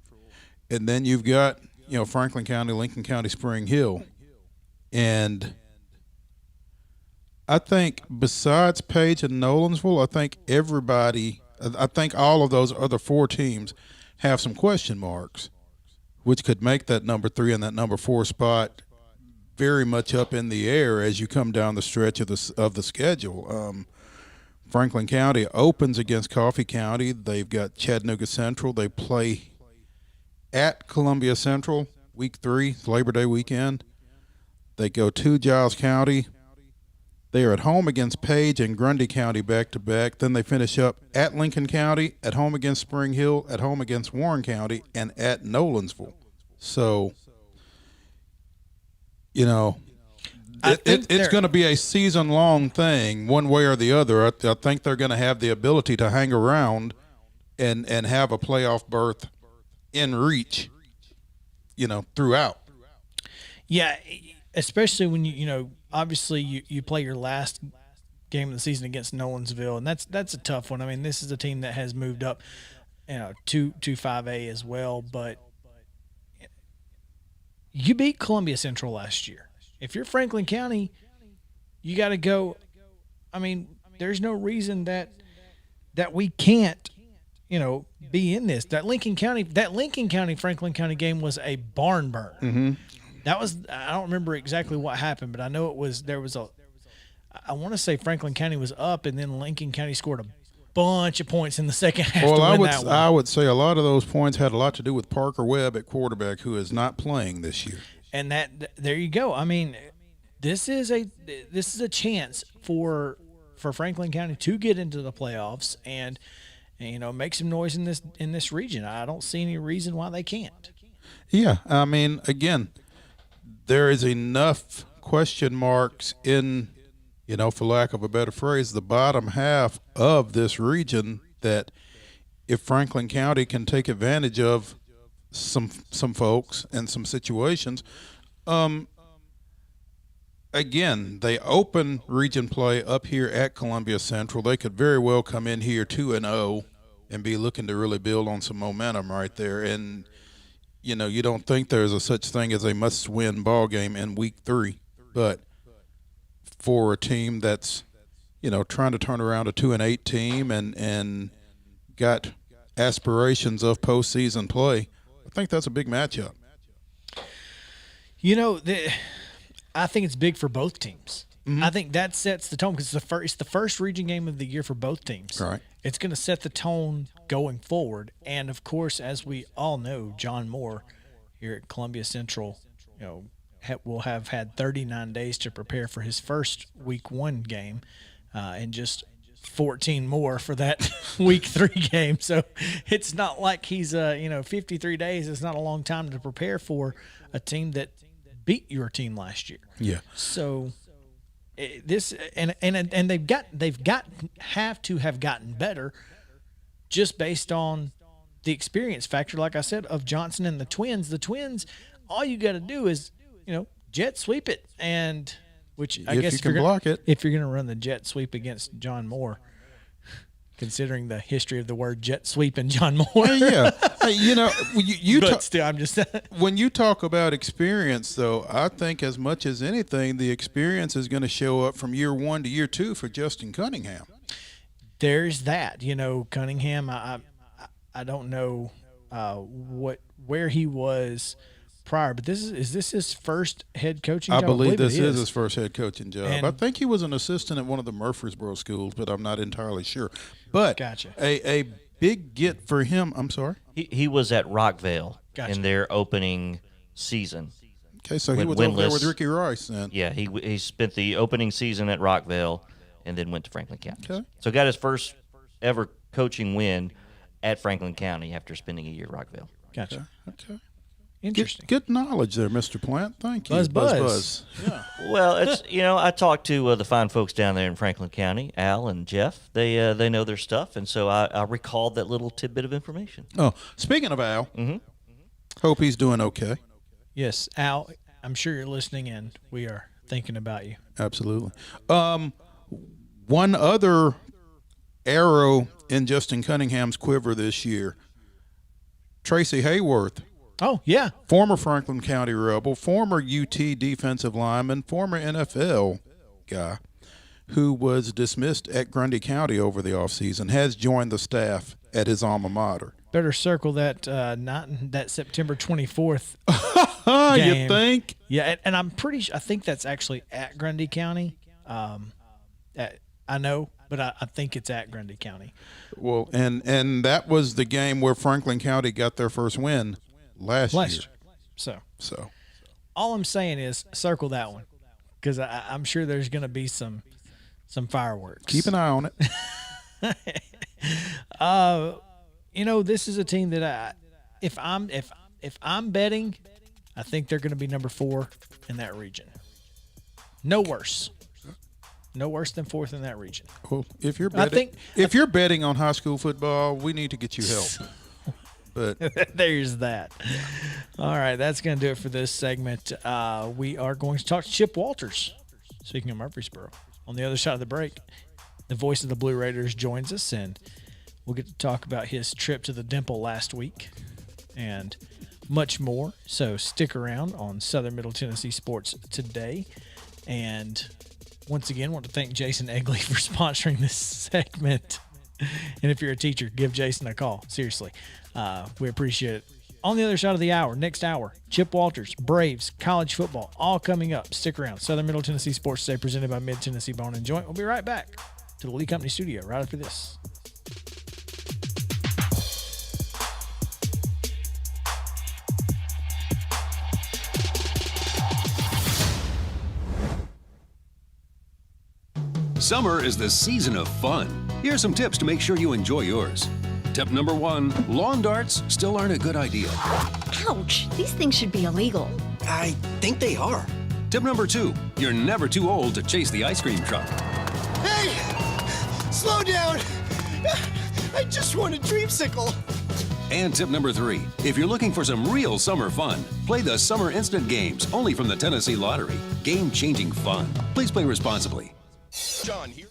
And then you've got, Franklin County, Lincoln County, Spring Hill. And I think besides Page and Nolensville, I think all of those other 4 teams have some question marks, which could make that number 3 and that number 4 spot very much up in the air as you come down the stretch of the schedule. Franklin County opens against Coffee County. They've got Chattanooga Central. They play at Columbia Central week 3, Labor Day weekend. They go to Giles County. They are at home against Page and Grundy County back-to-back. Then they finish up at Lincoln County, at home against Spring Hill, at home against Warren County, and at Nolensville. So, it's going to be a season-long thing, one way or the other. I think they're going to have the ability to hang around and have a playoff berth in reach, throughout. Yeah, especially when obviously you play your last game of the season against Nolensville, and that's a tough one. I mean, this is a team that has moved up, to 5A as well, but you beat Columbia Central last year. If you're Franklin County, you got to go. I mean, there's no reason that we can't, be in this. That Lincoln County Franklin County game was a barn burn. Mm-hmm. I don't remember exactly what happened, but I know I want to say Franklin County was up, and then Lincoln County scored a bunch of points in the second half to win that one. I would say a lot of those points had a lot to do with Parker Webb at quarterback, who is not playing this year. And there you go. I mean, this is a chance for Franklin County to get into the playoffs and make some noise in this region. I don't see any reason why they can't. Yeah, I mean, again, there is enough question marks in, for lack of a better phrase, the bottom half of this region that if Franklin County can take advantage of some folks and some situations, again, they open region play up here at Columbia Central. They could very well come in here 2-0 and be looking to really build on some momentum right there. And you don't think there's a such thing as a must-win ball game in week 3, but for a team that's, trying to turn around a 2-8 team and got aspirations of postseason play, I think that's a big matchup. I think it's big for both teams. Mm-hmm. I think that sets the tone because it's the first region game of the year for both teams. Right. It's going to set the tone going forward. And, of course, as we all know, John Moore here at Columbia Central, will have had 39 days to prepare for his first week 1 game and just 14 more for that week 3 game. So it's not like he's 53 days is not a long time to prepare for a team that beat your team last year. Yeah. So this and they've have to have gotten better just based on the experience factor, like I said, of Johnson and the Twins. The Twins, all you got to do is jet sweep it, and which I guess you can block it. If you're going to run the jet sweep against John Moore, considering the history of the word jet sweep and John Moore. Yeah, But still, I'm just when you talk about experience, though, I think as much as anything, the experience is going to show up from year 1 to year 2 for Justin Cunningham. There's that, Cunningham. I don't know where he was prior, but is this his first head coaching job? I believe this is his first head coaching job. And I think he was an assistant at one of the Murfreesboro schools, but I'm not entirely sure. But gotcha. A big get for him. I'm sorry? He was at Rockville Gotcha. in their opening season. Okay, so he was over there with Ricky Rice then. Yeah, he spent the opening season at Rockville and then went to Franklin County. Okay. So got his first ever coaching win at Franklin County after spending a year at Rockville. Gotcha. Okay. Interesting. Good knowledge there, Mr. Plant. Thank you. Buzz. Yeah. Well, it's I talked to the fine folks down there in Franklin County, Al and Jeff. They know their stuff, and so I recalled that little tidbit of information. Oh, speaking of Al, hope he's doing okay. Yes, Al, I'm sure you're listening, and we are thinking about you. Absolutely. One other arrow in Justin Cunningham's quiver this year, Tracy Hayworth. Oh, yeah. Former Franklin County Rebel, former UT defensive lineman, former NFL guy, who was dismissed at Grundy County over the offseason, has joined the staff at his alma mater. Better circle that that September 24th game. You think? Yeah, and I'm pretty sure, I think that's actually at Grundy County. I know, but I think it's at Grundy County. Well, and that was the game where Franklin County got their first win last year. So all I'm saying is circle that one, because I'm sure there's going to be some fireworks. Keep an eye on it. This is a team that if I'm betting, I think they're going to be number 4 in that region. No worse than 4th in that region. Well, if you're betting on high school football, we need to get you help. But there's that. All right, that's going to do it for this segment. We are going to talk to Chip Walters. Speaking of Murfreesboro, on the other side of the break, the voice of the Blue Raiders joins us, and we'll get to talk about his trip to the Dimple last week and much more. So stick around on Southern Middle Tennessee Sports Today. And once again, want to thank Jason Egley for sponsoring this segment. And if you're a teacher, give Jason a call. Seriously, we appreciate it. On the other side of the hour, next hour, Chip Walters, Braves, college football, all coming up. Stick around. Southern Middle Tennessee Sports Today, presented by Mid-Tennessee Bone and Joint. We'll be right back to the Lee Company studio right after this. Summer is the season of fun. Here are some tips to make sure you enjoy yours. Tip number 1, lawn darts still aren't a good idea. Ouch, these things should be illegal. I think they are. Tip number 2, you're never too old to chase the ice cream truck. Hey, slow down. I just want a dreamsicle. And tip number 3, if you're looking for some real summer fun, play the Summer Instant Games, only from the Tennessee Lottery. Game-changing fun. Please play responsibly. John here.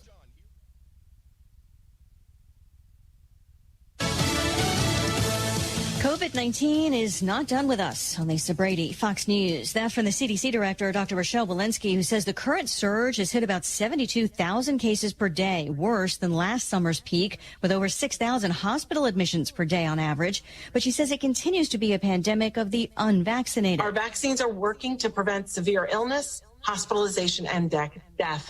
COVID-19 is not done with us. Lisa Brady, Fox News. That from the CDC director, Dr. Rochelle Walensky, who says the current surge has hit about 72,000 cases per day, worse than last summer's peak, with over 6,000 hospital admissions per day on average. But she says it continues to be a pandemic of the unvaccinated. Our vaccines are working to prevent severe illness, hospitalization, and death.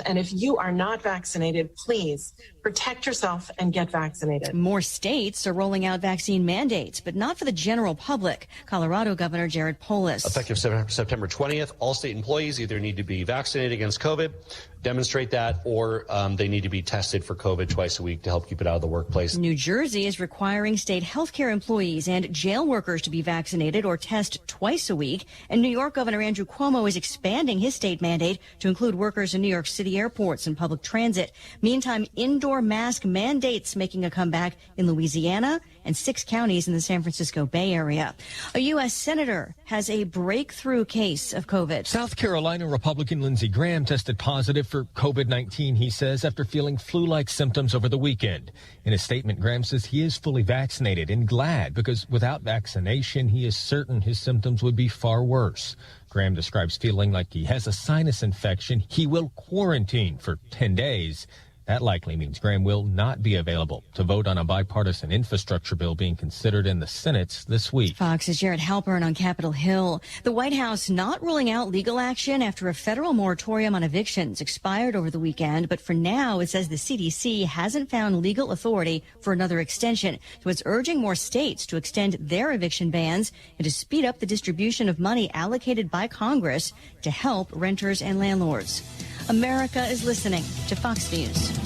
And if you are not vaccinated, please protect yourself and get vaccinated. More states are rolling out vaccine mandates, but not for the general public. Colorado Governor Jared Polis. Effective September 20th, all state employees either need to be vaccinated against COVID, demonstrate that, or they need to be tested for COVID twice a week to help keep it out of the workplace. New Jersey is requiring state healthcare employees and jail workers to be vaccinated or test twice a week. And New York Governor Andrew Cuomo is expanding his state mandate to include workers in New York City airports and public transit. Meantime, indoor mask mandates making a comeback in Louisiana and 6 counties in the San Francisco Bay Area. A U.S. senator has a breakthrough case of COVID. South Carolina Republican Lindsey Graham tested positive for COVID-19, he says, after feeling flu-like symptoms over the weekend. In a statement, Graham says he is fully vaccinated and glad because without vaccination, he is certain his symptoms would be far worse. Graham describes feeling like he has a sinus infection. He will quarantine for 10 days. That likely means Graham will not be available to vote on a bipartisan infrastructure bill being considered in the Senate this week. Fox's Jared Halpern on Capitol Hill. The White House not ruling out legal action after a federal moratorium on evictions expired over the weekend. But for now, it says the CDC hasn't found legal authority for another extension. So it's urging more states to extend their eviction bans and to speed up the distribution of money allocated by Congress to help renters and landlords. America is listening to Fox News.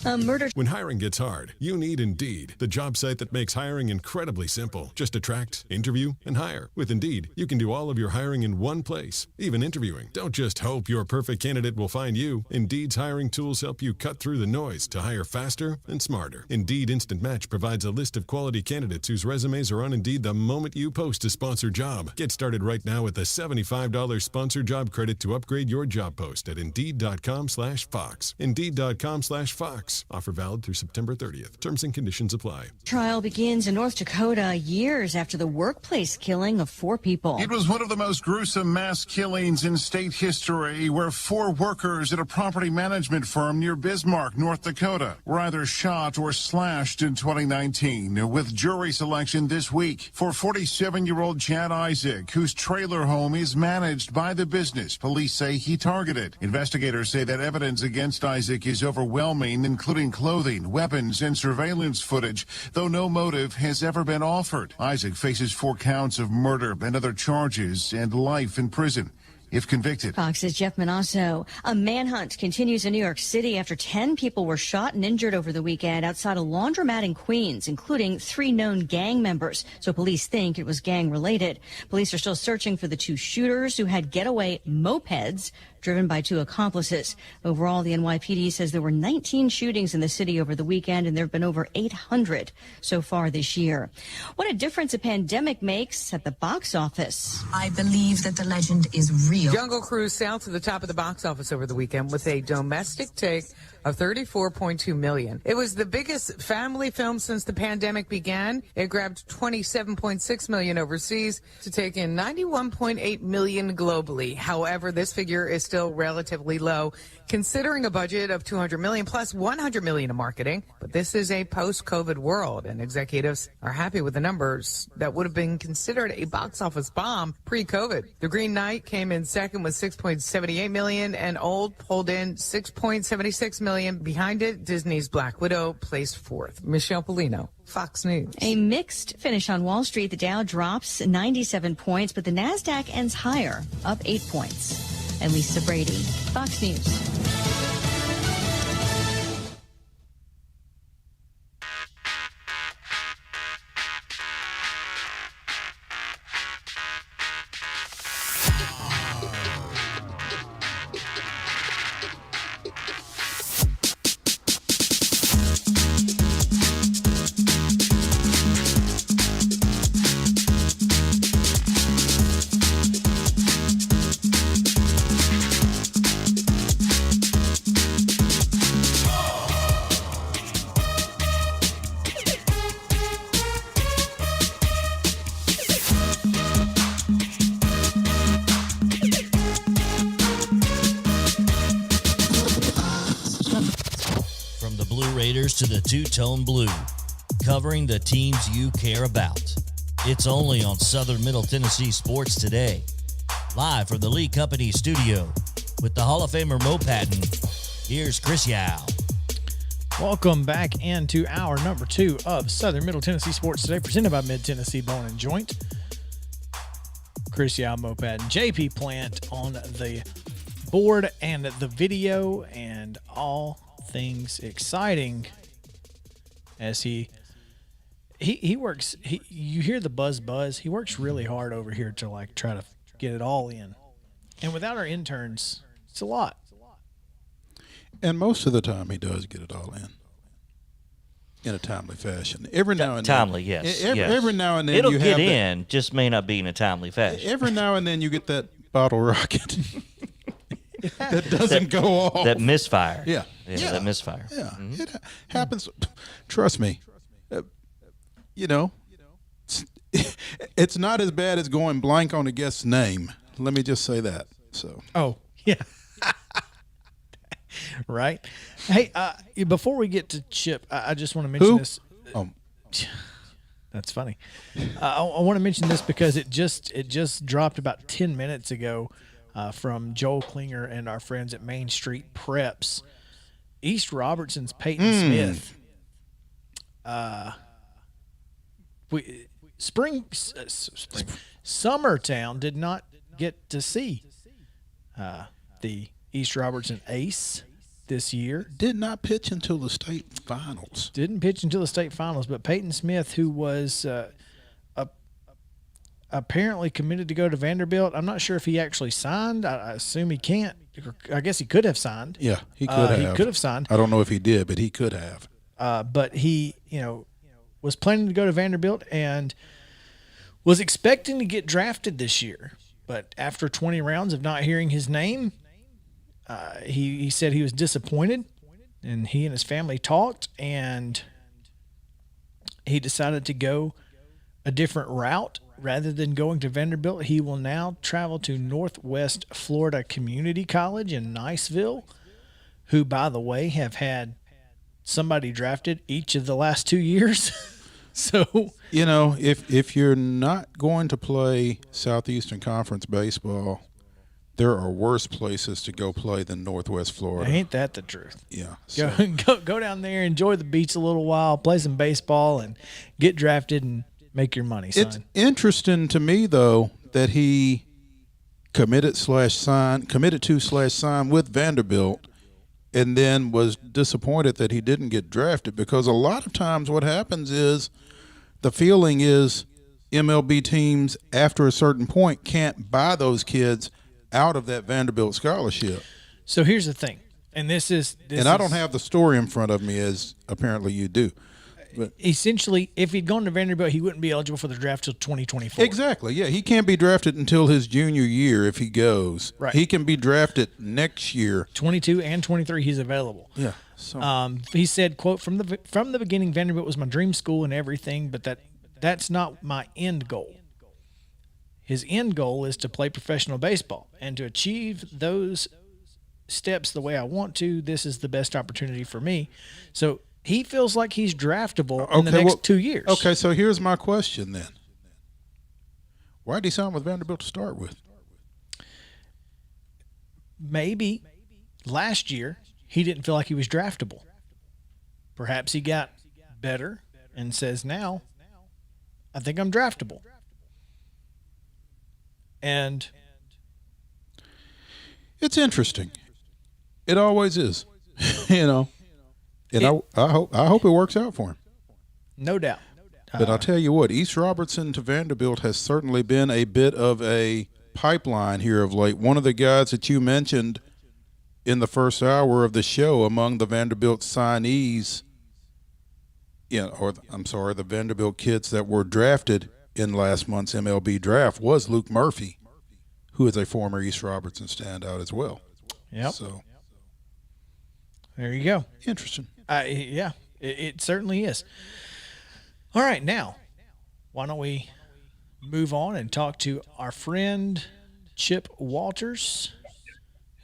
A murder. When hiring gets hard, you need Indeed, the job site that makes hiring incredibly simple. Just attract, interview, and hire. With Indeed, you can do all of your hiring in one place, even interviewing. Don't just hope your perfect candidate will find you. Indeed's hiring tools help you cut through the noise to hire faster and smarter. Indeed Instant Match provides a list of quality candidates whose resumes are on Indeed the moment you post a sponsored job. Get started right now with a $75 sponsored job credit to upgrade your job post at Indeed.com/Fox. Indeed.com/Fox. Products. Offer valid through September 30th. Terms and conditions apply. Trial begins in North Dakota years after the workplace killing of 4 people. It was one of the most gruesome mass killings in state history, where 4 workers at a property management firm near Bismarck, North Dakota, were either shot or slashed in 2019, with jury selection this week for 47-year-old Chad Isaac, whose trailer home is managed by the business police say he targeted. Investigators say that evidence against Isaac is overwhelming, including clothing, weapons, and surveillance footage, though no motive has ever been offered. Isaac faces 4 counts of murder and other charges and life in prison if convicted. Fox's Jeff Manasso. A manhunt continues in New York City after 10 people were shot and injured over the weekend outside a laundromat in Queens, including 3 known gang members. So police think it was gang related. Police are still searching for the 2 shooters who had getaway mopeds driven by 2 accomplices. Overall, the NYPD says there were 19 shootings in the city over the weekend, and there have been over 800 so far this year. What a difference a pandemic makes at the box office. I believe that the legend is real. Jungle Cruise sailed to the top of the box office over the weekend with a domestic take of $34.2 million. It was the biggest family film since the pandemic began. It grabbed $27.6 million overseas to take in $91.8 million globally. However, this figure is still relatively low, considering a budget of $200 million plus $100 million in marketing. But this is a post-COVID world, and executives are happy with the numbers that would have been considered a box office bomb pre-COVID. The Green Knight came in second with $6.78 million, and Old pulled in $6.76 million. Behind it, Disney's Black Widow placed 4th. Michelle Polino, Fox News. A mixed finish on Wall Street. The Dow drops 97 points, but the NASDAQ ends higher, up 8 points. And Lisa Brady, Fox News. To the two-tone blue, covering the teams you care about. It's only on Southern Middle Tennessee Sports Today. Live from the Lee Company studio with the Hall of Famer Mo Patton, here's Chris Yow. Welcome back into hour number 2 of Southern Middle Tennessee Sports Today, presented by Mid-Tennessee Bone and Joint. Chris Yow, Mo Patton, JP Plant on the board and the video, and all things exciting as he works. You hear the buzz. He works really hard over here to try to get it all in. And without our interns, it's a lot. And most of the time he does get it all in a timely fashion. Every now and then. Timely, yes. Every now and then it'll you get have in, just may not be in a timely fashion. Every now and then you get that bottle rocket that doesn't go off. That misfire. Yeah, that misfire. Yeah, it happens. Trust me. It's not as bad as going blank on a guest's name. Let me just say that. So. Oh, yeah. Right. Hey, before we get to Chip, I just want to mention this. Oh. That's funny. I want to mention this because it just dropped about 10 minutes ago from Joel Klinger and our friends at Main Street Preps. East Robertson's Peyton Smith. Summertown did not get to see the East Robertson Ace this year. Did not pitch until the state finals. Didn't pitch until the state finals, but Peyton Smith, who was apparently committed to go to Vanderbilt. I'm not sure if he actually signed. I assume he can't. I guess he could have signed. Yeah, he could have. He could have signed. I don't know if he did, but he could have. But he, was planning to go to Vanderbilt and was expecting to get drafted this year. But after 20 rounds of not hearing his name, he said he was disappointed and he and his family talked, and he decided to go a different route. Rather than going to Vanderbilt, he will now travel to Northwest Florida Community College in Niceville, who, by the way, have had somebody drafted each of the last 2 years. So, you know, if you're not going to play Southeastern Conference baseball, there are worse places to go play than Northwest Florida. Ain't that the truth? Yeah. So. Go down there, enjoy the beach a little while, play some baseball, and get drafted and make your money, son. It's interesting to me, though, that he committed to / signed with Vanderbilt, and then was disappointed that he didn't get drafted, because a lot of times what happens is the feeling is MLB teams after a certain point can't buy those kids out of that Vanderbilt scholarship. So here's the thing, and this is I don't have the story in front of me as apparently you do. But essentially, if he'd gone to Vanderbilt, he wouldn't be eligible for the draft till 2024. Exactly, yeah. He can't be drafted until his junior year if he goes. Right. He can be drafted next year. 22 and 23, he's available. Yeah. So. He said, quote, from the beginning, Vanderbilt was my dream school and everything, but that's not my end goal. His end goal is to play professional baseball, and to achieve those steps the way I want to, this is the best opportunity for me. So he feels like he's draftable in the next 2 years. Okay, so here's my question then. Why did he sign with Vanderbilt to start with? Maybe last year he didn't feel like he was draftable. Perhaps he got better and says, now I think I'm draftable. And it's interesting. It always is, you know. And I hope it works out for him. No doubt. But I'll tell you what, East Robertson to Vanderbilt has certainly been a bit of a pipeline here of late. One of the guys that you mentioned in the first hour of the show among the Vanderbilt signees, the Vanderbilt kids that were drafted in last month's MLB draft was Luke Murphy, who is a former East Robertson standout as well. Yep. So there you go. Interesting. Yeah, it certainly is. All right, now, why don't we move on and talk to our friend Chip Walters,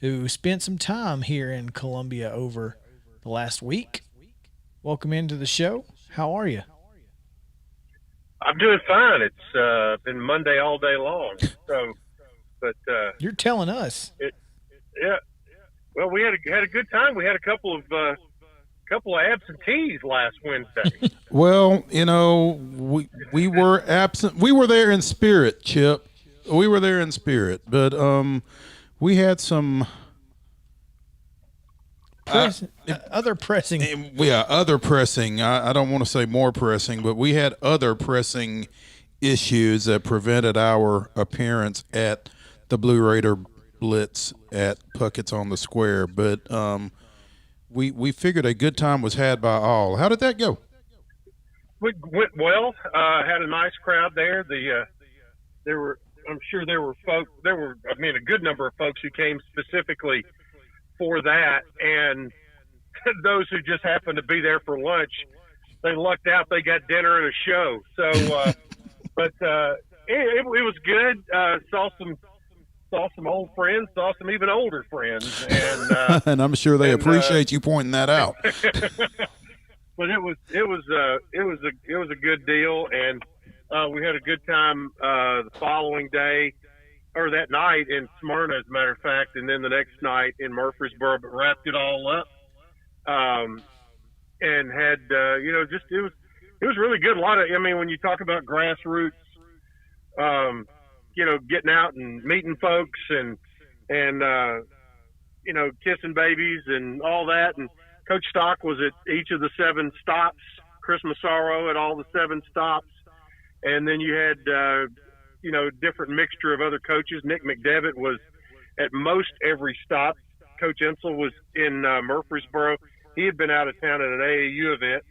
who spent some time here in Columbia over the last week. Welcome into the show. How are you? I'm doing fine. It's been Monday all day long. So, but you're telling us. Yeah. Well, we had a good time. We had a couple of absentees last Wednesday. Well, we were absent. We were there in spirit, Chip. We were there in spirit, but we had some other pressing. Yeah, other pressing. I don't want to say more pressing, but we had other pressing issues that prevented our appearance at the Blue Raider Blitz at Puckett's on the Square. But we figured a good time was had by all. How did that go? It went well. Had a nice crowd there. I'm sure there were a good number of folks who came specifically for that, and those who just happened to be there for lunch, they lucked out. They got dinner and a show. So, but it was good. Saw some old friends, saw some even older friends, and and I'm sure they appreciate you pointing that out. But it was a good deal, and we had a good time the following day, or that night in Smyrna, as a matter of fact, and then the next night in Murfreesboro. But wrapped it all up, and had it was really good. A lot of, when you talk about grassroots, getting out and meeting folks and kissing babies and all that. And Coach Stock was at each of the 7 stops, Chris Massaro at all the 7 stops. And then you had, different mixture of other coaches. Nick McDevitt was at most every stop. Coach Ensel was in Murfreesboro. He had been out of town at an AAU event.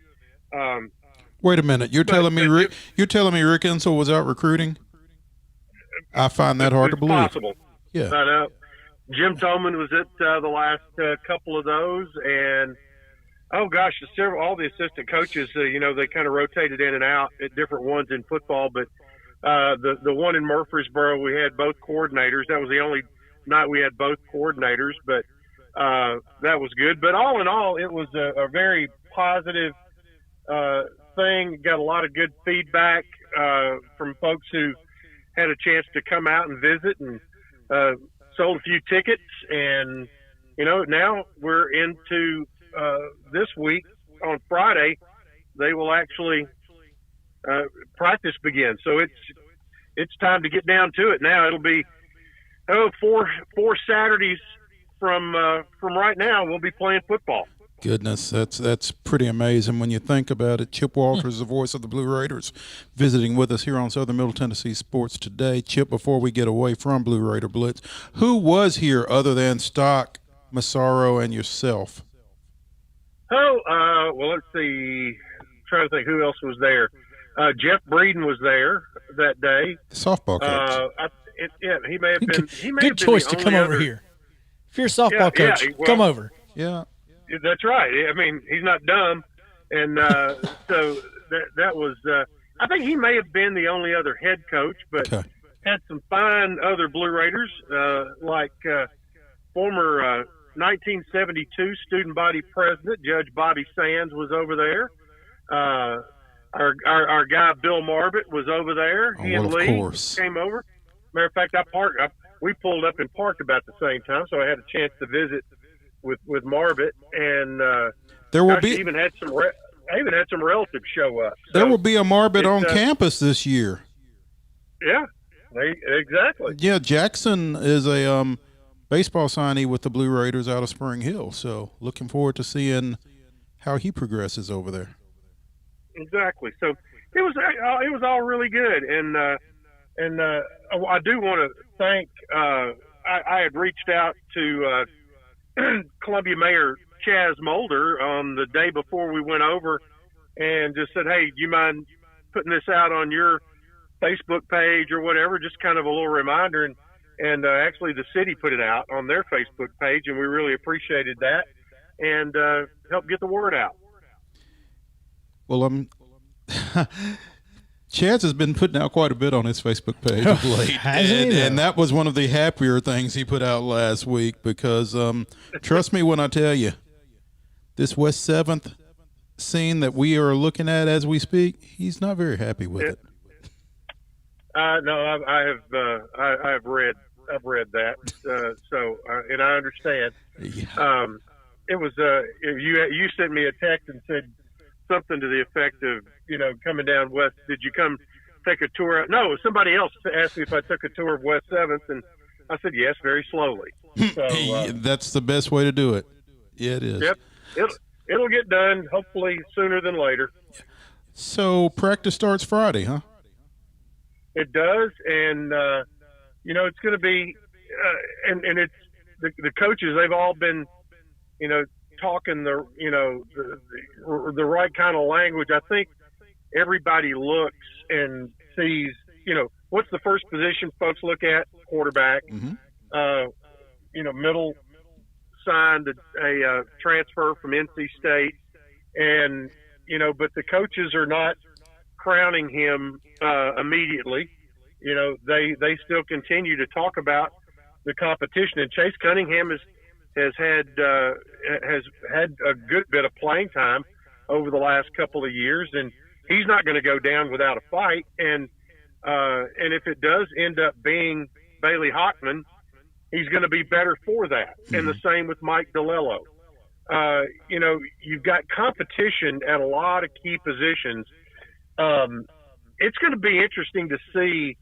Wait a minute. You're telling me Rick Ensel was out recruiting? I find that hard to believe. Possible. Yeah. Jim Tolman was at the last couple of those, and Oh gosh, all the assistant coaches, they kind of rotated in and out at different ones in football, but the one in Murfreesboro, we had both coordinators. That was the only night we had both coordinators, but that was good. But all in all, it was a very positive thing. Got a lot of good feedback from folks who had a chance to come out and visit, and sold a few tickets. And now we're into this week. On Friday, they will actually practice begin. So it's time to get down to it now. It'll be four Saturdays from right now. We'll be playing football. Goodness, that's pretty amazing when you think about it. Chip Walker is the voice of the Blue Raiders, visiting with us here on Southern Middle Tennessee Sports Today. Chip, before we get away from Blue Raider Blitz, who was here other than Stock, Massaro, and yourself? Well, let's see. I'm trying to think who else was there. Jeff Breeden was there that day. The softball coach. He may have been. He may Good have been choice the to come only over other, here. If you're a softball coach, come over. Yeah. That's right. I mean, he's not dumb, and so that was. I think he may have been the only other head coach, but had some fine other Blue Raiders, like former 1972 student body president Judge Bobby Sands was over there. Our guy Bill Marbett was over there. He and Lee came over. Matter of fact, we pulled up and parked about the same time, so I had a chance to visit with Marbett, and there will I even had some relatives show up. There will be a Marbett on campus this year. Yeah, exactly. Yeah, Jackson is a baseball signee with the Blue Raiders out of Spring Hill, so looking forward to seeing how he progresses over there. Exactly. So it was all really good, and I do want to thank. I had reached out to Columbia Mayor Chaz Mulder on the day before we went over, and just said, "Hey, do you mind putting this out on your Facebook page or whatever?" Just kind of a little reminder, and actually the city put it out on their Facebook page, and we really appreciated that, and helped get the word out. Well, Chaz has been putting out quite a bit on his Facebook page of late, and that was one of the happier things he put out last week, because trust me when I tell you, this West 7th scene that we are looking at as we speak, he's not very happy with it. No, I have read that, so and I understand. Yeah. It was you sent me a text and said something to the effect of, coming down west. Did you come take a tour? No, somebody else asked me if I took a tour of West 7th, and I said yes, very slowly. So that's the best way to do it. Yeah, it is. Yep, it'll get done hopefully sooner than later. So practice starts Friday, huh? It does, and it's going to be, and it's the coaches. They've all been, talking the right kind of language. I think everybody looks and sees, what's the first position folks look at? Quarterback. Mm-hmm. Middle signed a transfer from NC State, and but the coaches are not crowning him immediately. They still continue to talk about the competition, and Chase Cunningham has had a good bit of playing time over the last couple of years, and he's not going to go down without a fight. And if it does end up being Bailey Hockman, he's going to be better for that. Mm-hmm. And the same with Mike DeLello. You've got competition at a lot of key positions. It's going to be interesting to see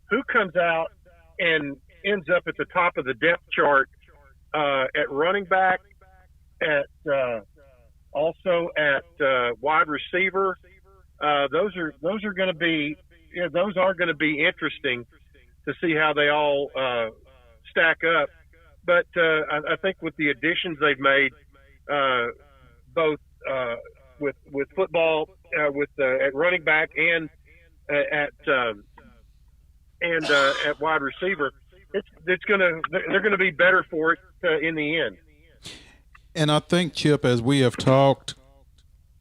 who comes out and ends up at the top of the depth chart at running back, also at wide receiver. Those are going to be interesting to see how they all stack up. But I think with the additions they've made, both with football, at running back and at wide receiver, they're gonna be better for it in the end. And I think, Chip, as we have talked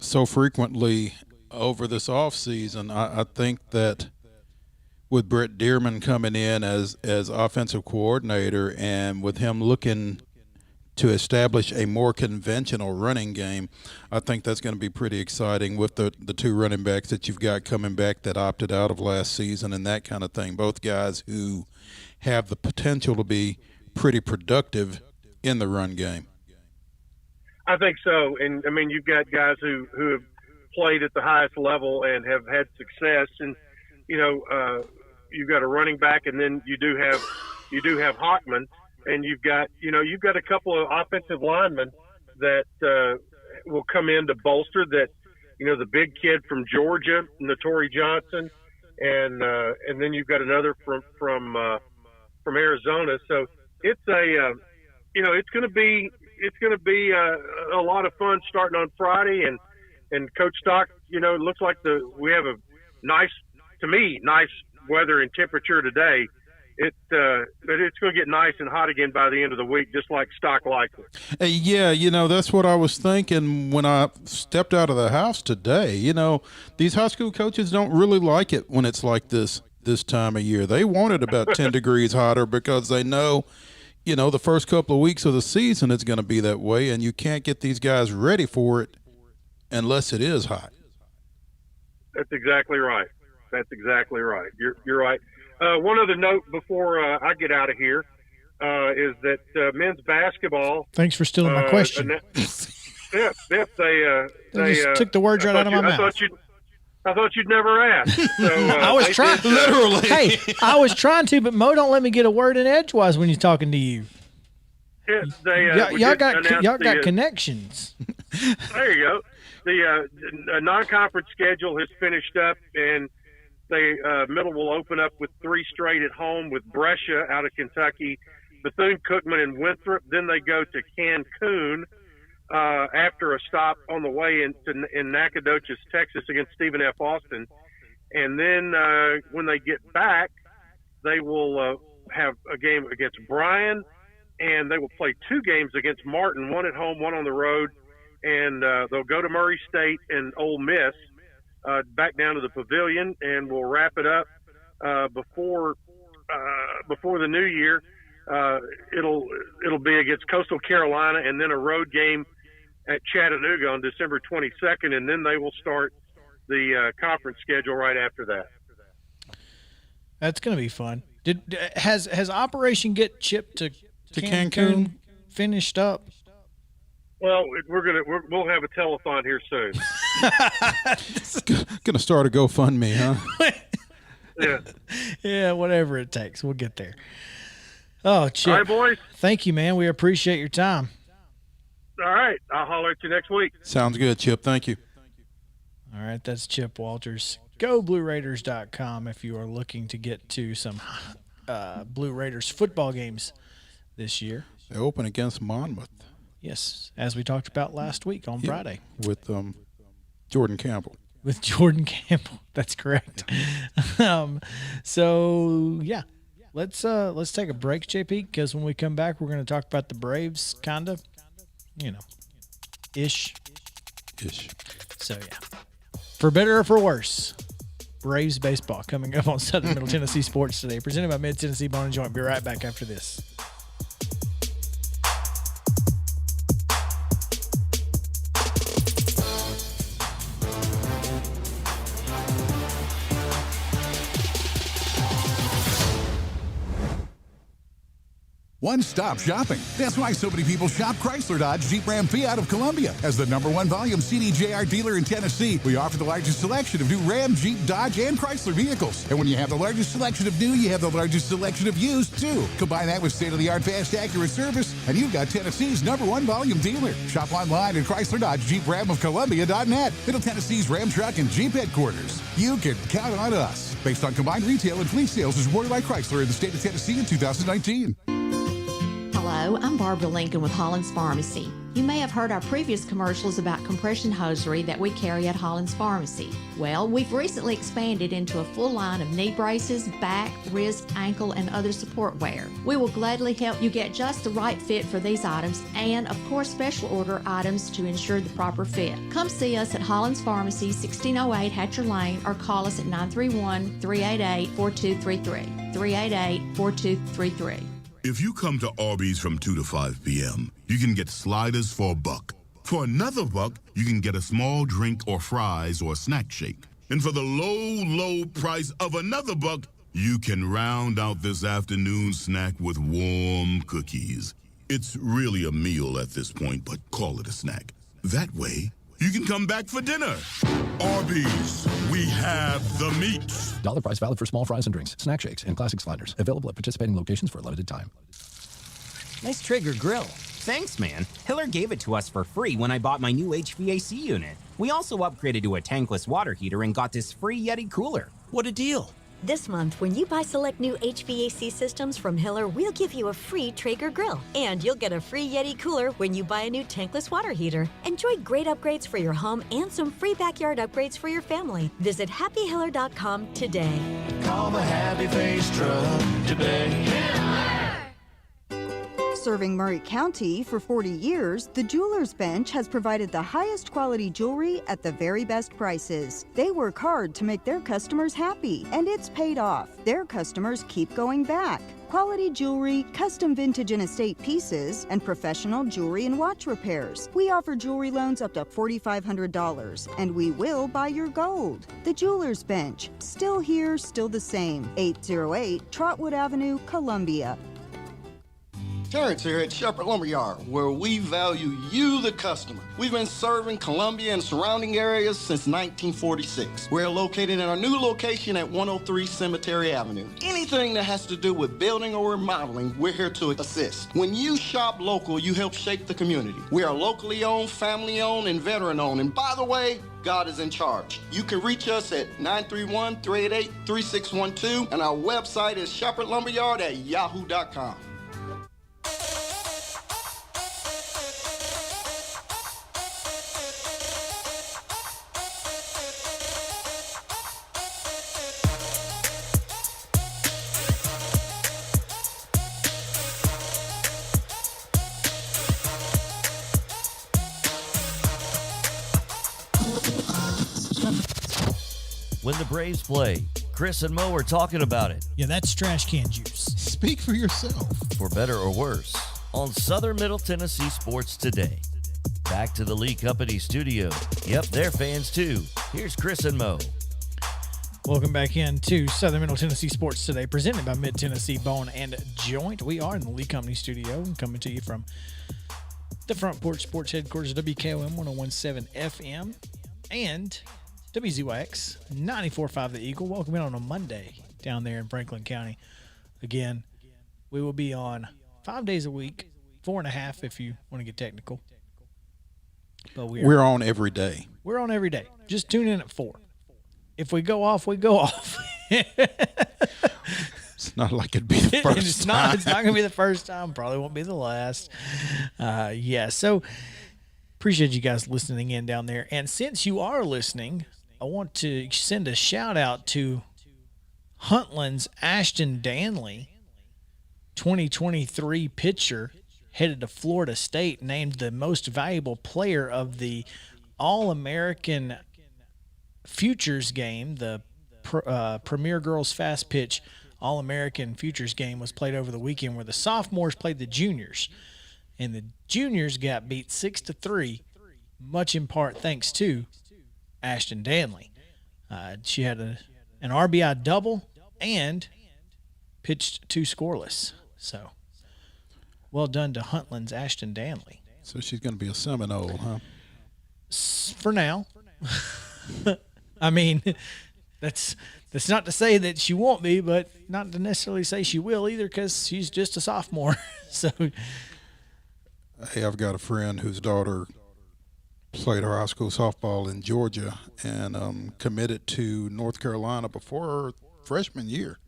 so frequently over this off season. I think that with Brett Dearman coming in as offensive coordinator and with him looking to establish a more conventional running game, I think that's going to be pretty exciting with the two running backs that you've got coming back that opted out of last season and that kind of thing. Both guys who have the potential to be pretty productive in the run game. I think so. And, I mean, you've got guys who have played at the highest level and have had success. And, you know, you've got a running back, and then you do have Hockman. And you've got a couple of offensive linemen that will come in to bolster that. You know, the big kid from Georgia, Notori Johnson, and then you've got another from Arizona. So it's it's going to be a lot of fun starting on Friday. And Coach Stock, you know, it looks like we have a nice weather and temperature today. But it's going to get nice and hot again by the end of the week, just like Stock likes it. Yeah, you know, that's what I was thinking when I stepped out of the house today. You know, these high school coaches don't really like it when it's like this time of year. They want it about 10 degrees hotter because they know, you know, the first couple of weeks of the season it's going to be that way, and you can't get these guys ready for it unless it is hot. That's exactly right. You're right. One other note before I get out of here is that men's basketball. Thanks for stealing my question. They just took the words right out of my mouth. I thought you'd never ask. So, I was trying, literally. Hey, I was trying to, but Mo don't let me get a word in edgewise when he's talking to you. Y'all got connections. There you go. The non-conference schedule has finished up, and Middle will open up with 3 straight at home with Brescia out of Kentucky, Bethune-Cookman, and Winthrop. Then they go to Cancun after a stop on the way in Nacogdoches, Texas, against Stephen F. Austin. And then when they get back, they will have a game against Bryan, and they will play 2 games against Martin, one at home, one on the road. And they'll go to Murray State and Ole Miss. Back down to the pavilion, and we'll wrap it up before the new year. It'll be against Coastal Carolina, and then a road game at Chattanooga on December 22nd, and then they will start the conference schedule right after that. That's going to be fun. Has Operation Get Chip to Cancun finished up? Well, we'll have a telethon here soon. Gonna start a GoFundMe, huh? Yeah, whatever it takes, we'll get there. Oh, Chip. All right, boys. Thank you, man. We appreciate your time. All right, I'll holler at you next week. Sounds good, Chip. Thank you. All right, that's Chip Walters. GoBlueRaiders.com if you are looking to get to some Blue Raiders football games this year. They open against Monmouth. Yes, as we talked about last week on Friday. With Jordan Campbell. With Jordan Campbell, that's correct. So, yeah, let's take a break, JP, because when we come back, we're going to talk about the Braves, kind of, ish. So, yeah, for better or for worse, Braves baseball coming up on Southern Middle Tennessee Sports Today, presented by Mid-Tennessee Bone and Joint. Be right back after this. One-stop shopping. That's why so many people shop Chrysler, Dodge, Jeep, Ram, Fiat of Columbia. As the #1 volume CDJR dealer in Tennessee, we offer the largest selection of new Ram, Jeep, Dodge, and Chrysler vehicles. And when you have the largest selection of new, you have the largest selection of used, too. Combine that with state-of-the-art, fast, accurate service, and you've got Tennessee's #1 volume dealer. Shop online at Chrysler, Dodge, Jeep, Ram of Columbia.net. Middle Tennessee's Ram Truck and Jeep headquarters. You can count on us. Based on combined retail and fleet sales as reported by Chrysler in the state of Tennessee in 2019. Hello, I'm Barbara Lincoln with Hollins Pharmacy. You may have heard our previous commercials about compression hosiery that we carry at Holland's Pharmacy. Well, we've recently expanded into a full line of knee braces, back, wrist, ankle, and other support wear. We will gladly help you get just the right fit for these items and, of course, special order items to ensure the proper fit. Come see us at Holland's Pharmacy, 1608 Hatcher Lane, or call us at 931-388-4233. 388-4233. If you come to Arby's from 2 to 5 p.m., you can get sliders for $1. For another $1, you can get a small drink or fries or a snack shake. And for the low price of another $1, you can round out this afternoon snack with warm cookies. It's really a meal at this point, but call it a snack. That way, you can come back for dinner. Arby's, we have the meats. Dollar price valid for small fries and drinks, snack shakes, and classic sliders. Available at participating locations for a limited time. Nice Traeger grill. Thanks, man. Hiller gave it to us for free when I bought my new HVAC unit. We also upgraded to a tankless water heater and got this free Yeti cooler. What a deal. This month, when you buy select new HVAC systems from Hiller, we'll give you a free Traeger grill. And you'll get a free Yeti cooler when you buy a new tankless water heater. Enjoy great upgrades for your home and some free backyard upgrades for your family. Visit happyhiller.com today. Call the Happy Face Truck today. Serving Murray County for 40 years, the Jewelers Bench has provided the highest quality jewelry at the very best prices. They work hard to make their customers happy, and it's paid off. Their customers keep going back. Quality jewelry, custom vintage and estate pieces, and professional jewelry and watch repairs. We offer jewelry loans up to $4,500, and we will buy your gold. The Jewelers Bench, still here, still the same. 808 Trotwood Avenue, Columbia. Terrence here at Shepherd Lumberyard, where we value you, the customer. We've been serving Columbia and surrounding areas since 1946. We're located in our new location at 103 Cemetery Avenue. Anything that has to do with building or remodeling, we're here to assist. When you shop local, you help shape the community. We are locally owned, family owned, and veteran owned. And by the way, God is in charge. You can reach us at 931-388-3612, and our website is shepherdlumberyard@yahoo.com. When the Braves play, Chris and Mo are talking about it. Yeah, that's trash can juice. Speak for yourself. For better or worse, on Southern Middle Tennessee Sports Today. Back to the Lee Company studio. Yep, they're fans too. Here's Chris and Mo. Welcome back in to Southern Middle Tennessee Sports Today, presented by Mid-Tennessee Bone and Joint. We are in the Lee Company studio, coming to you from the Front Porch Sports headquarters, WKOM 1017 FM and WZYX 94.5 The Eagle. Welcome in on a Monday down there in Franklin County. Again, we will be on 5 days a week, 4.5 if you want to get technical. But we're on every day. We're on every day. Just tune in at 4. If we go off, we go off. It's not like it'd be the first time. It's not going to be the first time. Probably won't be the last. So appreciate you guys listening in down there. And since you are listening, I want to send a shout out to Huntland's Ashton Danley, 2023 pitcher, headed to Florida State, named the most valuable player of the All-American Futures game. The Premier Girls Fast Pitch All-American Futures game was played over the weekend, where the sophomores played the juniors, and the juniors got beat 6-3, much in part thanks to Ashton Danley. She had an RBI double and pitched 2 scoreless. So, well done to Huntland's Ashton Danley. So she's going to be a Seminole, huh? For now. I mean, that's not to say that she won't be, but not to necessarily say she will either, because she's just a sophomore. So, hey, I've got a friend whose daughter played her high school softball in Georgia and committed to North Carolina before her freshman year,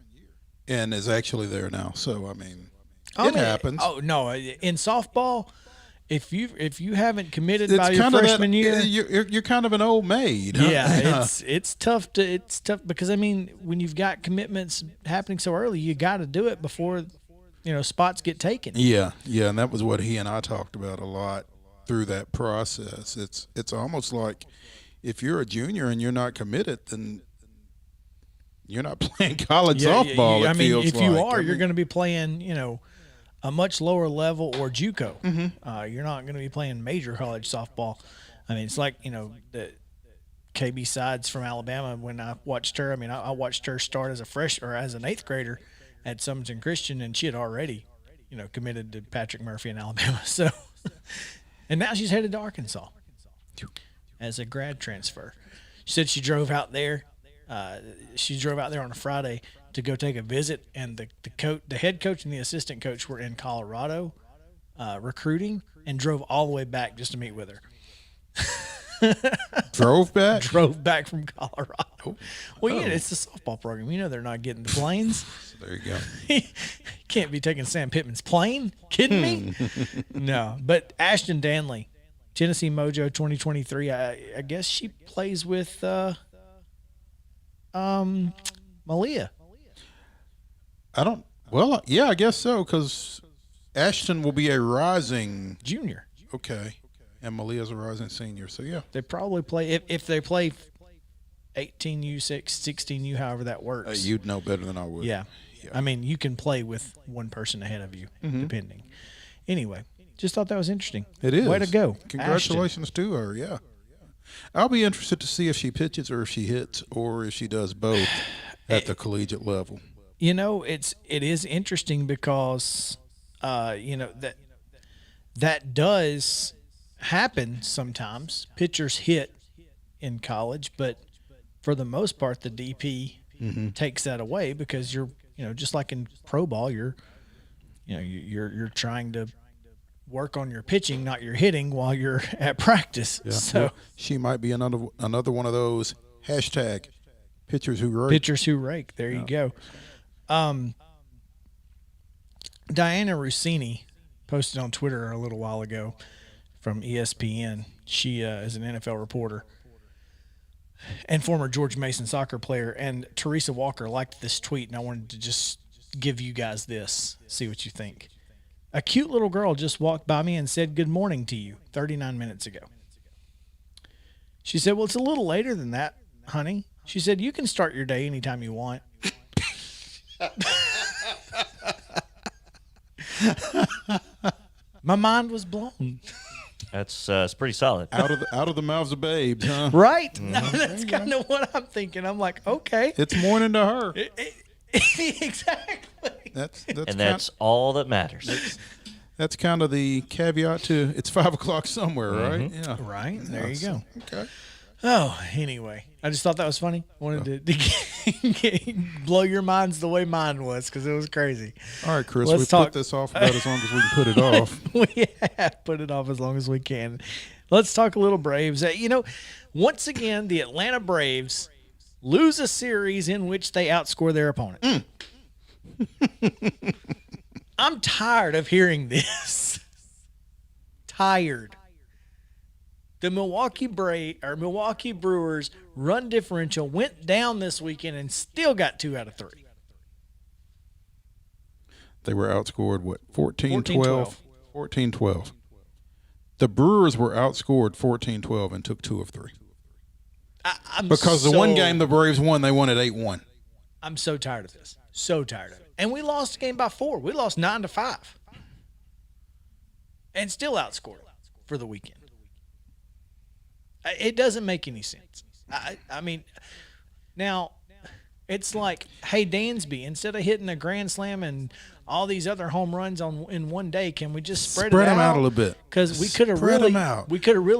and is actually there now. So, I mean, it happens. Oh, no. In softball, if you haven't committed It's by your kind of freshman that, year, you're kind of an old maid. yeah, it's tough because I mean, when you've got commitments happening so early, you got to do it before spots get taken. Yeah, and that was what he and I talked about a lot through that process. It's almost like if you're a junior and you're not committed, then you're not playing college softball. I mean, feels if you like. are, you're going to be playing, a much lower level or JUCO. Mm-hmm. You're not going to be playing major college softball. I mean, it's like the KB Sides from Alabama. When I watched her, I watched her start as a as an 8th grader at Summerton Christian, and she had already, committed to Patrick Murphy in Alabama. So, and now she's headed to Arkansas as a grad transfer. She said she drove out there. She drove out there on a Friday to go take a visit, and the head coach and the assistant coach were in Colorado recruiting, and drove all the way back just to meet with her. Drove back? Drove back from Colorado. Well, it's the softball program. They're not getting the planes. So there you go. Can't be taking Sam Pittman's plane. Kidding me? No. But Ashton Danley, Tennessee Mojo 2023. I guess she plays with Malia. I guess so, because Ashton will be a rising junior. Okay. And Malia's a rising senior, so yeah. They probably play, if they play 18U, 16U, however that works. You'd know better than I would. Yeah. I mean, you can play with one person ahead of you, depending. Anyway, just thought that was interesting. It is. Way to go. Congratulations to her, yeah. I'll be interested to see if she pitches or if she hits or if she does both at the collegiate level. It is interesting because, that does happen sometimes. Pitchers hit in college, but for the most part, the DP takes that away because you're, just like in pro ball, you're trying to work on your pitching, not your hitting, while you're at practice. Yeah. So well, she might be another one of those hashtag pitchers who rake. Pitchers who rake. There you go. Diana Rossini posted on Twitter a little while ago from ESPN. She is an NFL reporter and former George Mason soccer player. And Teresa Walker liked this tweet, and I wanted to just give you guys this, see what you think. A cute little girl just walked by me and said good morning to you 39 minutes ago. She said, well, it's a little later than that, honey. She said, you can start your day anytime you want. My mind was blown. That's it's pretty solid. Out of the mouths of babes, huh? Right? That's kind of what I'm thinking. I'm like, okay. It's morning to her. Exactly. That's all that matters. That's kind of the caveat to it's 5 o'clock somewhere, right? Yeah. Right. There you go. Okay. Oh, anyway, I just thought that was funny. Wanted to blow your minds the way mine was because it was crazy. All right, Chris, we put this off about as long as we can put it off. We have put it off as long as we can. Let's talk a little Braves. Once again, the Atlanta Braves lose a series in which they outscore their opponent. I'm tired of hearing this. Tired. The Milwaukee Brewers run differential went down this weekend and still got 2 out of 3. They were outscored, 14-12? 14-12. The Brewers were outscored 14-12 and took 2 of 3. Because the one game the Braves won, they won at 8-1. I'm so tired of this. So tired of it. And we lost the game by 4. We lost 9-5. And still outscored for the weekend. It doesn't make any sense. I mean, now it's like, hey, Dansby, instead of hitting a grand slam and all these other home runs in one day, can we just spread them out a little bit? Because we could have really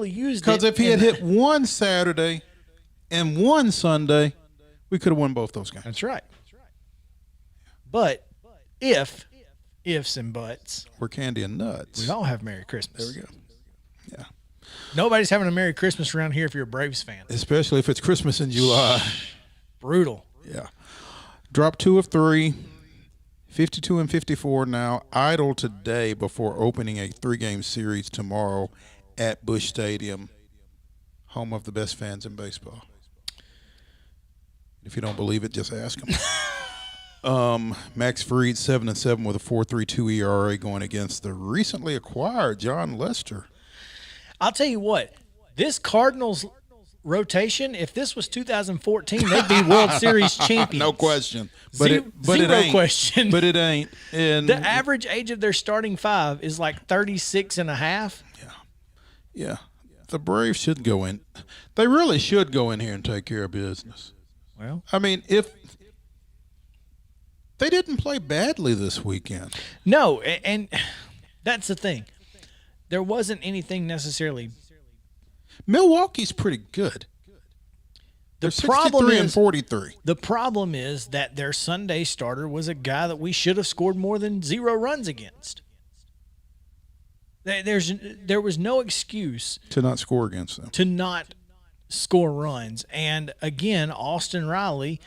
used it. Because if he had hit one Saturday and one Sunday, we could have won both those games. That's right. But ifs and buts, we're candy and nuts. We all have Merry Christmas. There we go. Yeah. Nobody's having a Merry Christmas around here if you're a Braves fan. Especially if it's Christmas in July. Brutal. Yeah. Dropped 2 of 3. 52 and 54 now, idle today before opening a 3-game series tomorrow at Busch Stadium, home of the best fans in baseball. If you don't believe it, just ask them. Max Fried 7-7 with a 4.32 ERA going against the recently acquired John Lester. I'll tell you what, this Cardinals rotation, if this was 2014, they'd be World Series champions. No question. Zero question. But it ain't. And the average age of their starting 5 is like 36 and a half. Yeah. The Braves should go in. They really should go in here and take care of business. Well, I mean, if they didn't play badly this weekend. No, and that's the thing. There wasn't anything necessarily. Milwaukee's pretty good. They're The problem 63 is, and 43. The problem is that their Sunday starter was a guy that we should have scored more than 0 runs against. There was no excuse To not score against them. to not score runs. And again, Austin Riley,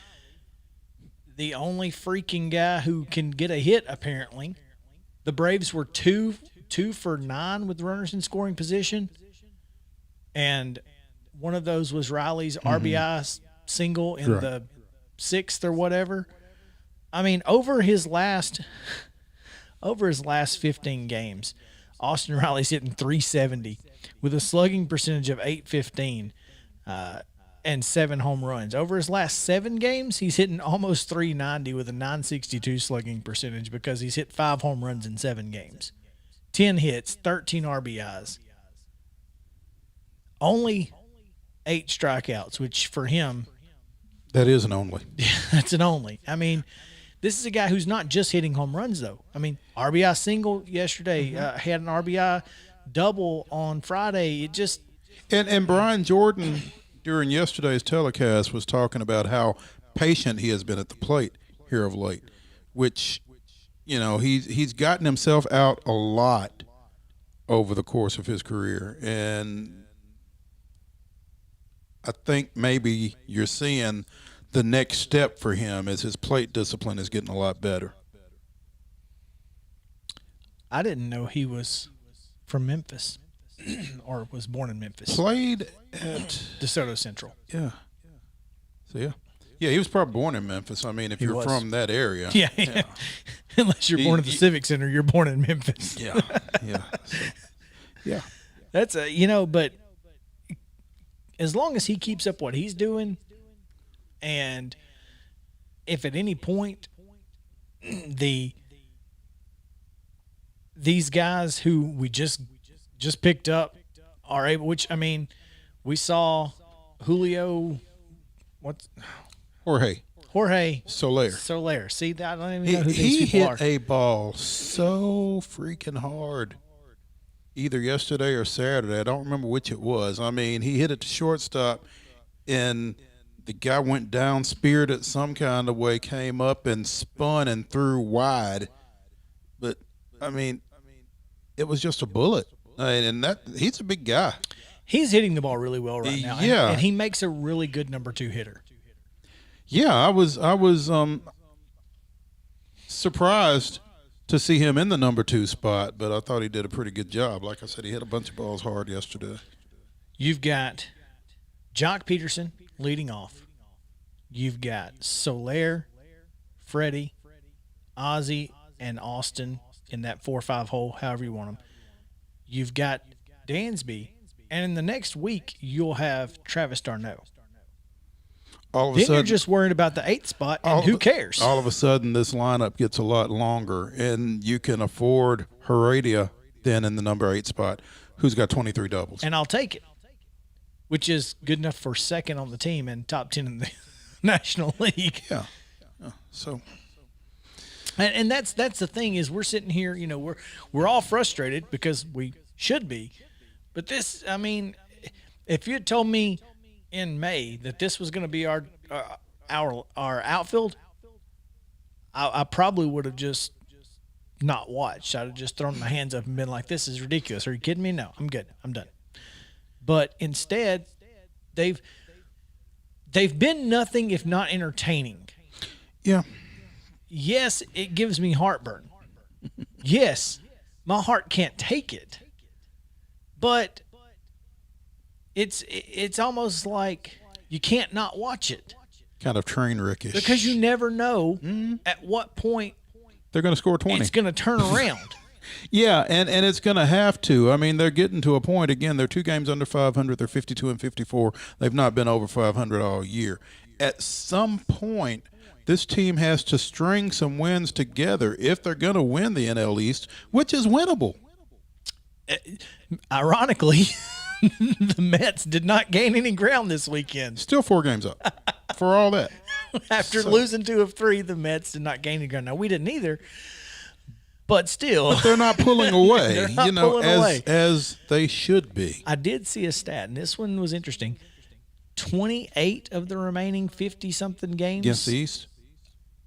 the only freaking guy who can get a hit, apparently. The Braves were 2 for 9 with runners in scoring position. And one of those was Riley's RBI single in the 6th or whatever. I mean, over his last 15 games, Austin Riley's hitting .370 with a slugging percentage of .815 and 7 home runs. Over his last 7 games, he's hitting almost .390 with a .962 slugging percentage because he's hit 5 home runs in 7 games. 10 hits, 13 RBIs. Only 8 strikeouts, which for him, that is an only. that's an only. I mean, this is a guy who's not just hitting home runs, though. I mean, RBI single yesterday, had an RBI double on Friday. It just and Brian Jordan during yesterday's telecast was talking about how patient he has been at the plate here of late, which, you know, he's gotten himself out a lot over the course of his career, and I think maybe you're seeing the next step for him as his plate discipline is getting a lot better. I didn't know he was from Memphis or was born in Memphis. Played at DeSoto Central. Yeah. So, yeah, he was probably born in Memphis. I mean, if you're from that area. Yeah. Unless you're born at the Civic Center, you're born in Memphis. Yeah. So, yeah. That's but as long as he keeps up what he's doing, and if at any point these guys who we just picked up are able, which, I mean, we saw Julio, Jorge Soler. See, I don't even know who these people are. He hit a ball so freaking hard either yesterday or Saturday. I don't remember which it was. I mean, he hit it to shortstop, and the guy went down, speared it some kind of way, came up and spun and threw wide. But, I mean, it was just a bullet. And he's a big guy. He's hitting the ball really well right now. Yeah. And he makes a really good number 2 hitter. Yeah, I was surprised to see him in the number 2 spot, but I thought he did a pretty good job. Like I said, he hit a bunch of balls hard yesterday. You've got Jock Peterson leading off. You've got Soler, Freddie, Ozzie, and Austin in that 4-5 hole, however you want them. You've got Dansby, and in the next week, you'll have Travis d'Arnaud. All of a Then sudden, you're just worried about the 8th spot, and who cares? All of a sudden, this lineup gets a lot longer, and you can afford Heredia then in the number 8 spot, who's got 23 doubles. And I'll take it, which is good enough for second on the team and top 10 in the National League. Yeah. So, and that's the thing is we're sitting here, we're all frustrated because we should be, but this, I mean, if you had told me in May that this was going to be our outfield, I probably would have just not watched. I'd have just thrown my hands up and been like, "This is ridiculous. Are you kidding me? No, I'm good. I'm done." But instead, they've been nothing if not entertaining. Yeah. yes, it gives me heartburn. Yes, my heart can't take it. But it's almost like you can't not watch it. Kind of train wreckish. Because you never know at what point they're going to score 20. It's going to turn around. Yeah, and it's going to have to. I mean, they're getting to a point, again, they're 2 games under 500. They're 52 and 54. They've not been over 500 all year. At some point, this team has to string some wins together if they're going to win the NL East, which is winnable. Ironically, the Mets did not gain any ground this weekend. Still 4 games up for all that. After losing 2 of 3, the Mets did not gain any ground. Now, we didn't either, but still. But they're not pulling away, They're not pulling away. As they should be. I did see a stat, and this one was interesting. 28 of the remaining 50-something games against the East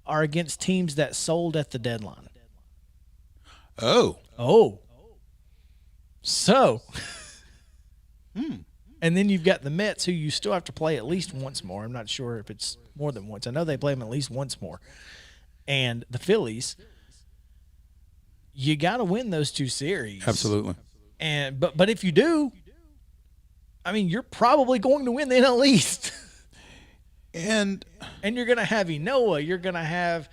are against teams that sold at the deadline. Oh. So, and then you've got the Mets, who you still have to play at least once more. I'm not sure if it's more than once. I know they play them at least once more. And the Phillies, you got to win those 2 series. Absolutely. And but if you do, I mean, you're probably going to win the NL East. And you're going to have Enoa. You're going to have,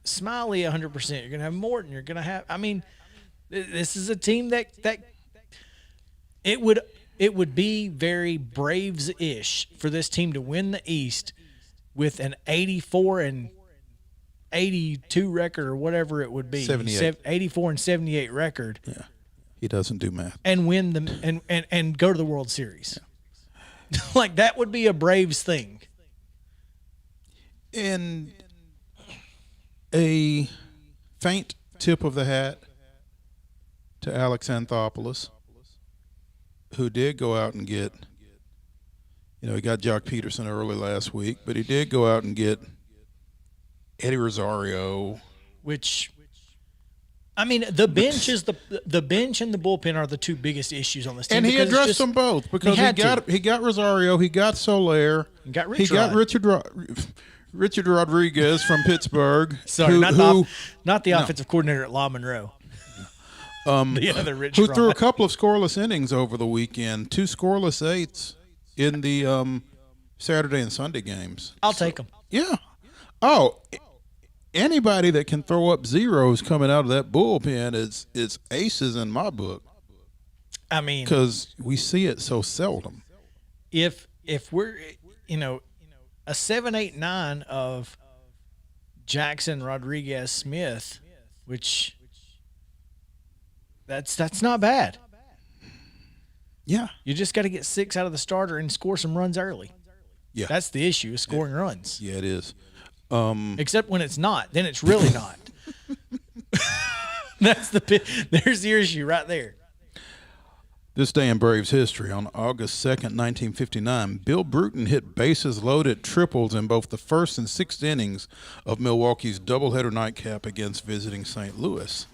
Smiley 100%. You're going to have Morton. You're going to have, I mean, this is a team that it would be very Braves-ish for this team to win the East with an 84 and 82 record or whatever it would be. 84 and 78 record. Yeah. He doesn't do math. And win them and go to the World Series. Yeah. Like, that would be a Braves thing. And a faint tip of the hat to Alex Anthopoulos, who did go out and get, he got Jock Peterson early last week, but he did go out and get Eddie Rosario. Which, I mean, the bench is the bench and the bullpen are the 2 biggest issues on this team. And he addressed them both because he got Rosario, he got Soler, he got Richard Rodriguez from Pittsburgh. Sorry, not the offensive coordinator at La Monroe. The other Rich who threw a couple of scoreless innings over the weekend, 2 scoreless 8s in the Saturday and Sunday games. I'll take them. Yeah. Oh, anybody that can throw up zeros coming out of that bullpen is aces in my book. I mean, because we see it so seldom. If we're a 7, 8, 9 of Jackson, Rodriguez, Smith, which that's not bad. Yeah. You just got to get 6 out of the starter and score some runs early. Yeah. That's the issue, is scoring runs. Yeah, it is. Except when it's not. Then it's really not. There's the issue right there. This day in Braves history, on August 2nd, 1959, Bill Bruton hit bases-loaded triples in both the first and 6th innings of Milwaukee's doubleheader nightcap against visiting St. Louis.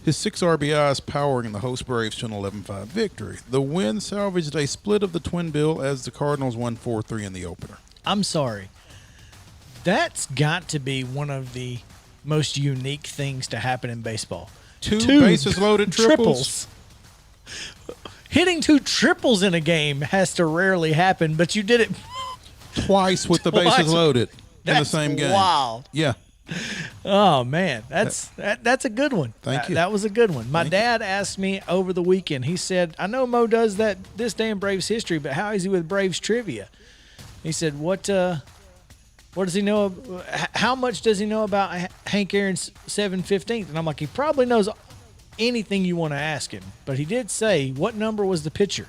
His 6 RBIs powering the host Braves to an 11-5 victory. The win salvaged a split of the twin bill as the Cardinals won 4-3 in the opener. I'm sorry. That's got to be one of the most unique things to happen in baseball. 2 bases-loaded triples. Hitting 2 triples in a game has to rarely happen, but you did it twice with the bases loaded in the same game. Wow. Yeah. Oh man, that's a good one. Thank you. That was a good one. My dad asked me over the weekend. He said, "I know Mo does that this day in Braves history, but how is he with Braves trivia?" He said, "What does he know? How much does he know about Hank Aaron's 7/15?" And I'm like, he probably knows anything you want to ask him. But he did say, what number was the pitcher?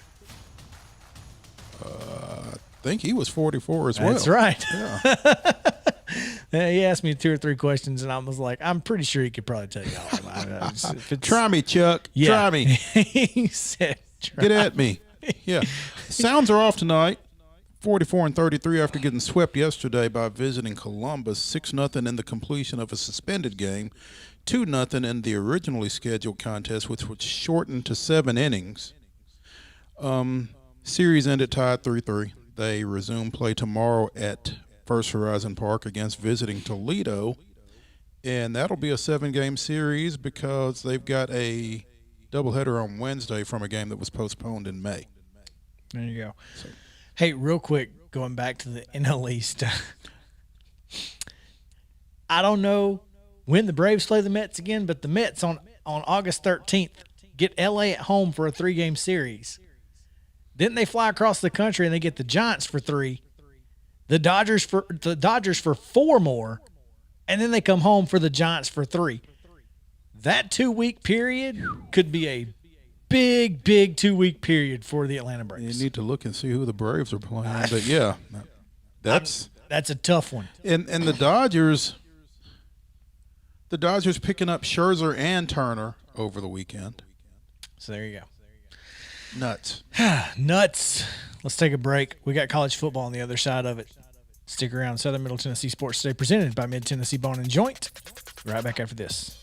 I think he was 44 as well. That's right. Yeah. He asked me 2 or 3 questions, and I was like, I'm pretty sure he could probably tell you all of them. Try me, Chuck. Yeah. Try me. He said, get at me. Yeah. Sounds are off tonight. 44 and 33 after getting swept yesterday by visiting Columbus. 6-0 in the completion of a suspended game. 2-0 in the originally scheduled contest, which was shortened to 7 innings. Series ended tied 3-3. They resume play tomorrow at First Horizon Park against visiting Toledo. And that'll be a 7-game series because they've got a doubleheader on Wednesday from a game that was postponed in May. There you go. Hey, real quick, going back to the NL East. I don't know when the Braves play the Mets again, but the Mets on August 13th get LA at home for a 3-game series. Then they fly across the country and they get the Giants for 3, the Dodgers for 4 more, and then they come home for the Giants for 3. That 2-week period could be a big 2-week period for the Atlanta Braves. You need to look and see who the Braves are playing. But yeah, that's a tough one. And the Dodgers picking up Scherzer and Turner over the weekend. So there you go. Nuts. Nuts. Let's take a break. We got college football on the other side of it. Stick around. Southern Middle Tennessee Sports Today, presented by Mid-Tennessee Bone and Joint. Right back after this.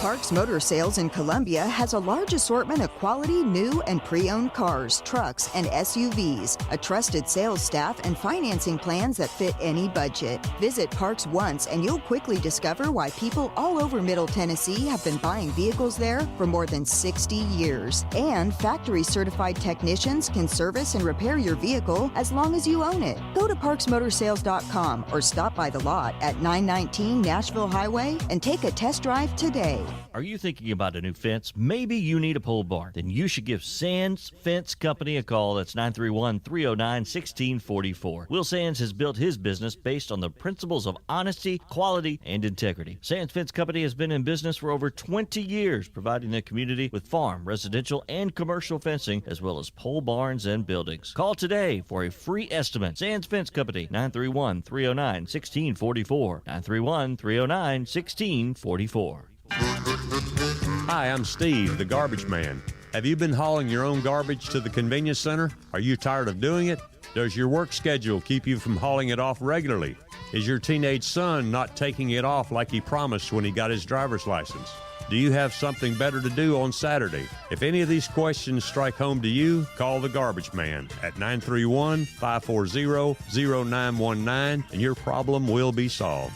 Parks Motor Sales in Columbia has a large assortment of quality new and pre-owned cars, trucks, and SUVs, a trusted sales staff, and financing plans that fit any budget. Visit Parks once and you'll quickly discover why people all over Middle Tennessee have been buying vehicles there for more than 60 years. And factory-certified technicians can service and repair your vehicle as long as you own it. Go to parksmotorsales.com or stop by the lot at 919 Nashville Highway and take a test drive today. Are you thinking about a new fence? Maybe you need a pole barn. Then you should give Sands Fence Company a call. That's 931-309-1644. Will Sands has built his business based on the principles of honesty, quality, and integrity. Sands Fence Company has been in business for over 20 years, providing the community with farm, residential, and commercial fencing, as well as pole barns and buildings. Call today for a free estimate. Sands Fence Company, 931-309-1644. 931-309-1644. Hi, I'm Steve, the garbage man. Have you been hauling your own garbage to the convenience center? Are you tired of doing it? Does your work schedule keep you from hauling it off regularly? Is your teenage son not taking it off like he promised when he got his driver's license? Do you have something better to do on Saturday? If any of these questions strike home to you, call the garbage man at 931-540-0919 and your problem will be solved.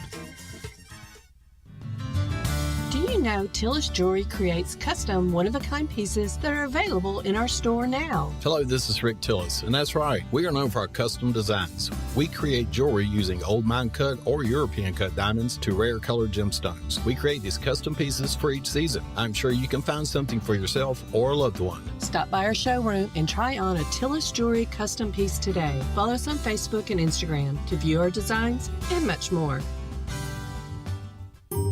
Do you know Tillis Jewelry creates custom one-of-a-kind pieces that are available in our store now? Hello, this is Rick Tillis, and that's right. We are known for our custom designs. We create jewelry using old mine cut or European cut diamonds to rare colored gemstones. We create these custom pieces for each season. I'm sure you can find something for yourself or a loved one. Stop by our showroom and try on a Tillis Jewelry custom piece today. Follow us on Facebook and Instagram to view our designs and much more.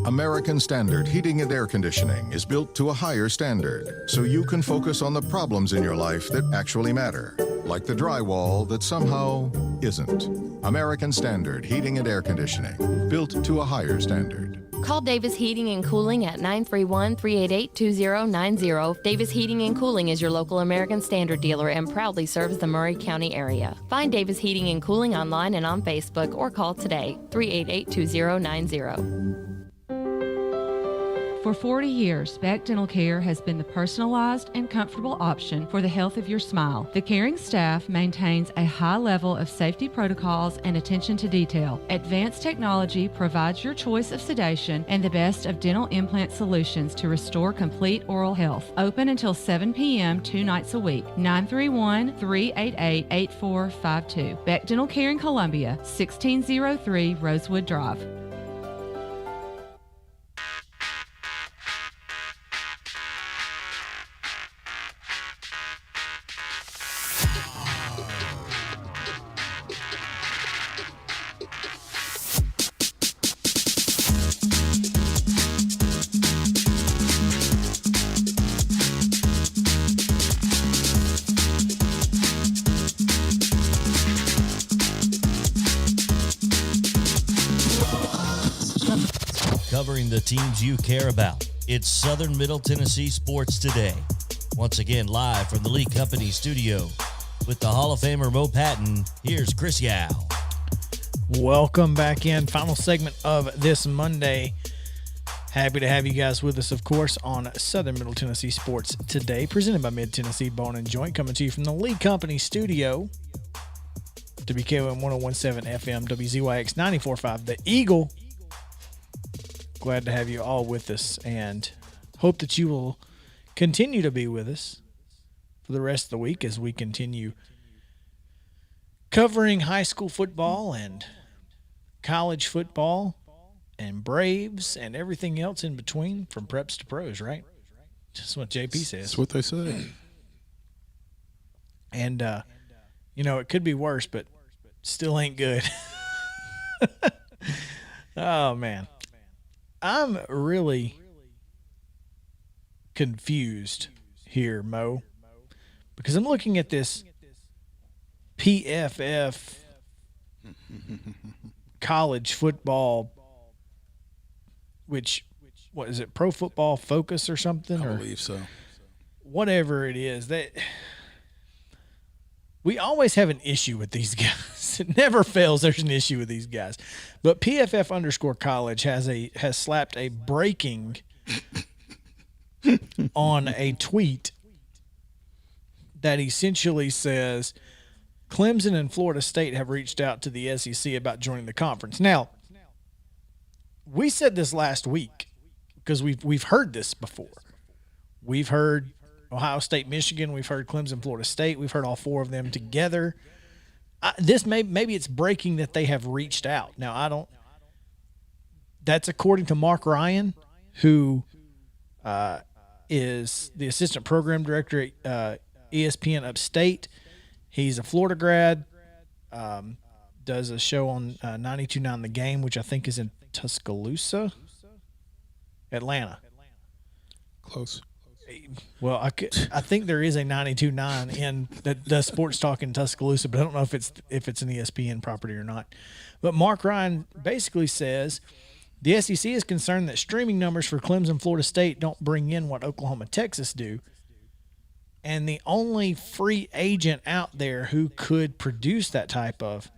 American Standard Heating and Air Conditioning is built to a higher standard, so you can focus on the problems in your life that actually matter, like the drywall that somehow isn't. American Standard Heating and Air Conditioning, built to a higher standard. Call Davis Heating and Cooling at 931-388-2090. Davis Heating and Cooling is your local American Standard dealer and proudly serves the Murray County area. Find Davis Heating and Cooling online and on Facebook or call today, 388-2090. For 40 years, Beck Dental Care has been the personalized and comfortable option for the health of your smile. The caring staff maintains a high level of safety protocols and attention to detail. Advanced technology provides your choice of sedation and the best of dental implant solutions to restore complete oral health. Open until 7 p.m. 2 nights a week. 931-388-8452. Beck Dental Care in Columbia, 1603 Rosewood Drive. Covering the teams you care about. It's Southern Middle Tennessee Sports Today. Once again, live from the Lee Company studio with the Hall of Famer Mo Patton, here's Chris Yow. Welcome back in. Final segment of this Monday. Happy to have you guys with us, of course, on Southern Middle Tennessee Sports Today, presented by Mid-Tennessee Bone and Joint, coming to you from the Lee Company studio. WKOM 101.7 FM, WZYX 94.5, The Eagle. Glad to have you all with us, and hope that you will continue to be with us for the rest of the week as we continue covering high school football and college football and Braves and everything else in between, from preps to pros, right? Just what JP says. That's what they say. And, it could be worse, but still ain't good. Oh, man. I'm really confused here, Mo, because I'm looking at this PFF college football, which, what is it, Pro Football Focus or something? I believe so. Whatever it is, that we always have an issue with these guys. It never fails. There's an issue with these guys. But PFF_college has slapped a breaking on a tweet that essentially says Clemson and Florida State have reached out to the SEC about joining the conference. Now, we said this last week because we've heard this before. We've heard Ohio State, Michigan. We've heard Clemson, Florida State. We've heard all four of them together. Maybe it's breaking that they have reached out. Now, that's according to Mark Ryan, who is the assistant program director at ESPN Upstate. He's a Florida grad, does a show on 92.9 The Game, which I think is in Tuscaloosa, Atlanta. Close. Well, I think there is a 92.9 in the sports talk in Tuscaloosa, but I don't know if it's an ESPN property or not. But Mark Ryan basically says the SEC is concerned that streaming numbers for Clemson, Florida State don't bring in what Oklahoma, Texas do. And the only free agent out there who could produce that type of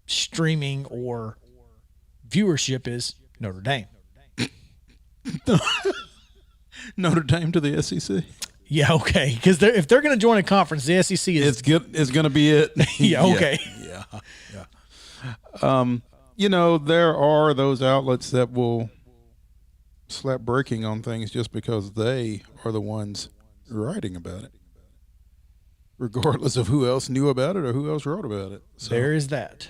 streaming or viewership is Notre Dame. Notre Dame to the SEC? Yeah, okay. Because if they're going to join a conference, the SEC is it's going to be it. Yeah, okay. Yeah. There are those outlets that will slap breaking on things just because they are the ones writing about it, regardless of who else knew about it or who else wrote about it. So, there is that.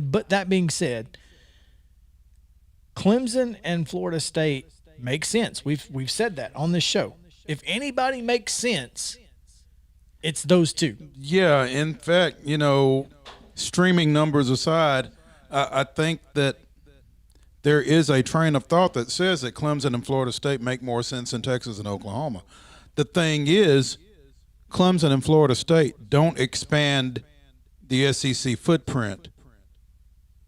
But that being said, Clemson and Florida State make sense. We've said that on this show. If anybody makes sense, it's those two. Yeah, in fact, streaming numbers aside, I think that there is a train of thought that says that Clemson and Florida State make more sense than Texas and Oklahoma. The thing is, Clemson and Florida State don't expand the SEC footprint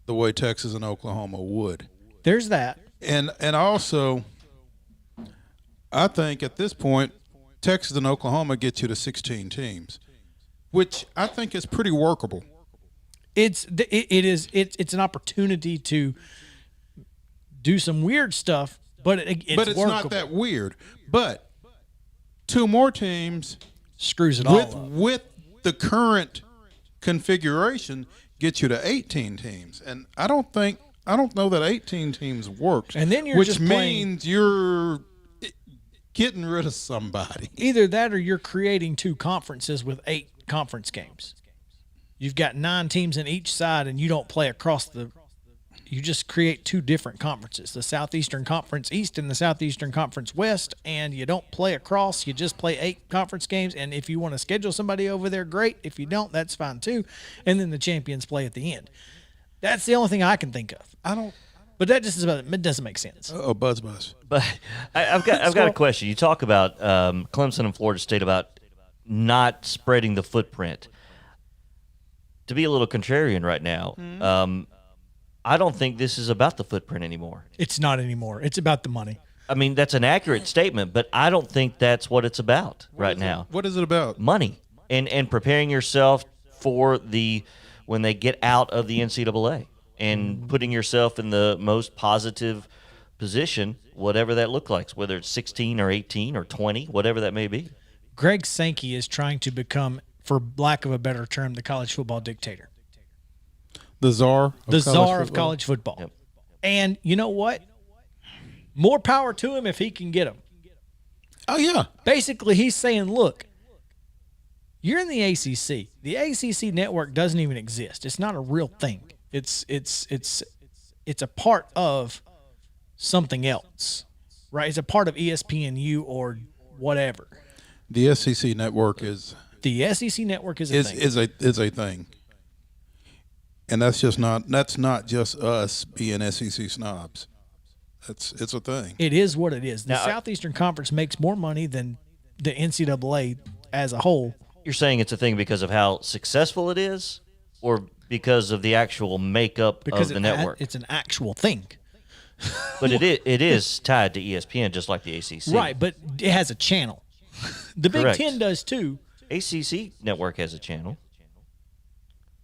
the way Texas and Oklahoma would. There's that. And also, I think at this point, Texas and Oklahoma get you to 16 teams, which I think is pretty workable. It's an opportunity to do some weird stuff, but it's workable. Not that weird. But two more teams screws it all up. With the current configuration gets you to 18 teams, and I don't know that 18 teams works. And then which means you're getting rid of somebody. Either that or you're creating two conferences with 8 conference games. You've got 9 teams in each side, and you don't play across you just create 2 different conferences, the Southeastern Conference East and the Southeastern Conference West, and you don't play across. You just play 8 conference games, and if you want to schedule somebody over there, great. If you don't, that's fine too. And then the champions play at the end. That's the only thing I can think of. But that just it doesn't make sense. Oh, buzz. But I've got a question. You talk about Clemson and Florida State about not spreading the footprint. To be a little contrarian right now, I don't think this is about the footprint anymore. It's not anymore. It's about the money. I mean, that's an accurate statement, but I don't think that's what it's about right now. What is it about? Money and preparing yourself for when they get out of the NCAA and putting yourself in the most positive position, whatever that looks like, whether it's 16 or 18 or 20, whatever that may be. Greg Sankey is trying to become, for lack of a better term, the college football dictator. The czar of college football. Yep. And you know what? More power to him if he can get them. Oh, yeah. Basically, he's saying, look, you're in the ACC. The ACC network doesn't even exist. It's not a real thing. It's a part of something else, right? It's a part of ESPNU or whatever. The SEC network is the SEC network is a thing. Is a thing. And that's not just us being SEC snobs. It's a thing. It is what it is. The Now, Southeastern Conference makes more money than the NCAA as a whole. You're saying it's a thing because of how successful it is, or because of the actual makeup of the network? It's an actual thing. But it is tied to ESPN, just like the ACC. Right, but it has a channel. The Correct. Big Ten does too. ACC network has a channel.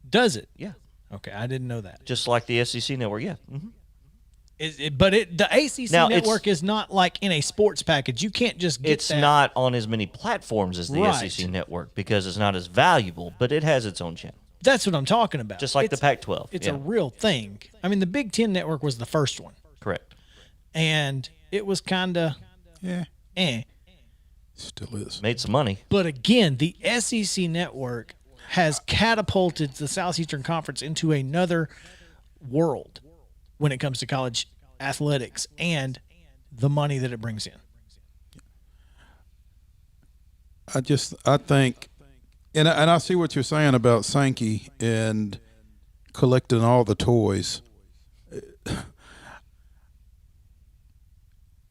Does it? Yeah. Okay, I didn't know that. Just like the SEC network, yeah. Mm-hmm. The ACC Now, network is not like in a sports package. You can't just get It's that. not on as many platforms as the Right. SEC network because it's not as valuable, but it has its own channel. That's what I'm talking about. Just like the Pac-12. It's yeah. a real thing. I mean, the Big Ten network was the first one. Correct. And it was kind of Still is. Made some money. But again, the SEC network has catapulted the Southeastern Conference into another world when it comes to college athletics and the money that it brings in. I think, and I see what you're saying about Sankey and collecting all the toys.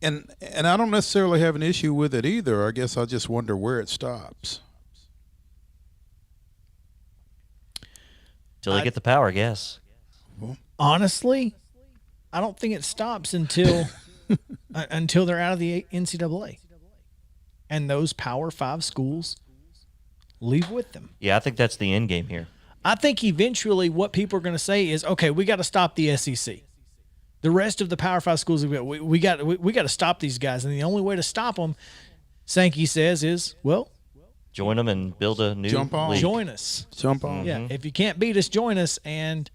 And I don't necessarily have an issue with it either. I guess I just wonder where it stops. Till they get the power, I guess. Honestly, I don't think it stops until until they're out of the NCAA. And those Power 5 schools leave with them. Yeah, I think that's the end game here. I think eventually what people are going to say is, okay, we got to stop the SEC. The rest of the Power 5 schools, we got to stop these guys. And the only way to stop them, Sankey says, is, well, join them and build a new league. Join us. Jump on. Yeah, if you can't beat us, join us. And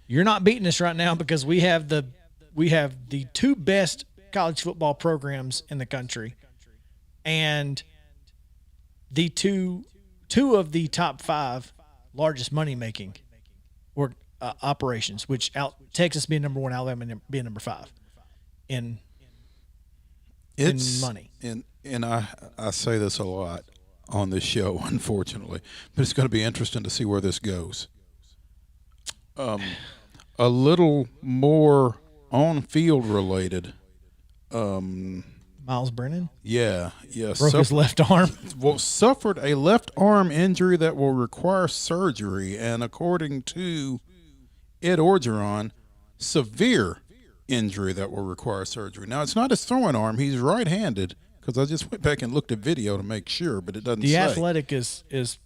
you're not beating us right now because we have the two best college football programs in the country, and the two of the top 5 largest money making or operations, which Texas being number 1, Alabama being number 5 in money. And I say this a lot on this show, unfortunately, but it's going to be interesting to see where this goes. A little more on-field related. Miles Brennan? Yeah. Broke his left arm. Well, suffered a left arm injury that will require surgery, and according to Ed Orgeron, severe injury that will require surgery. Now, it's not his throwing arm. He's right-handed, because I just went back and looked at video to make sure, but it doesn't say. The Athletic is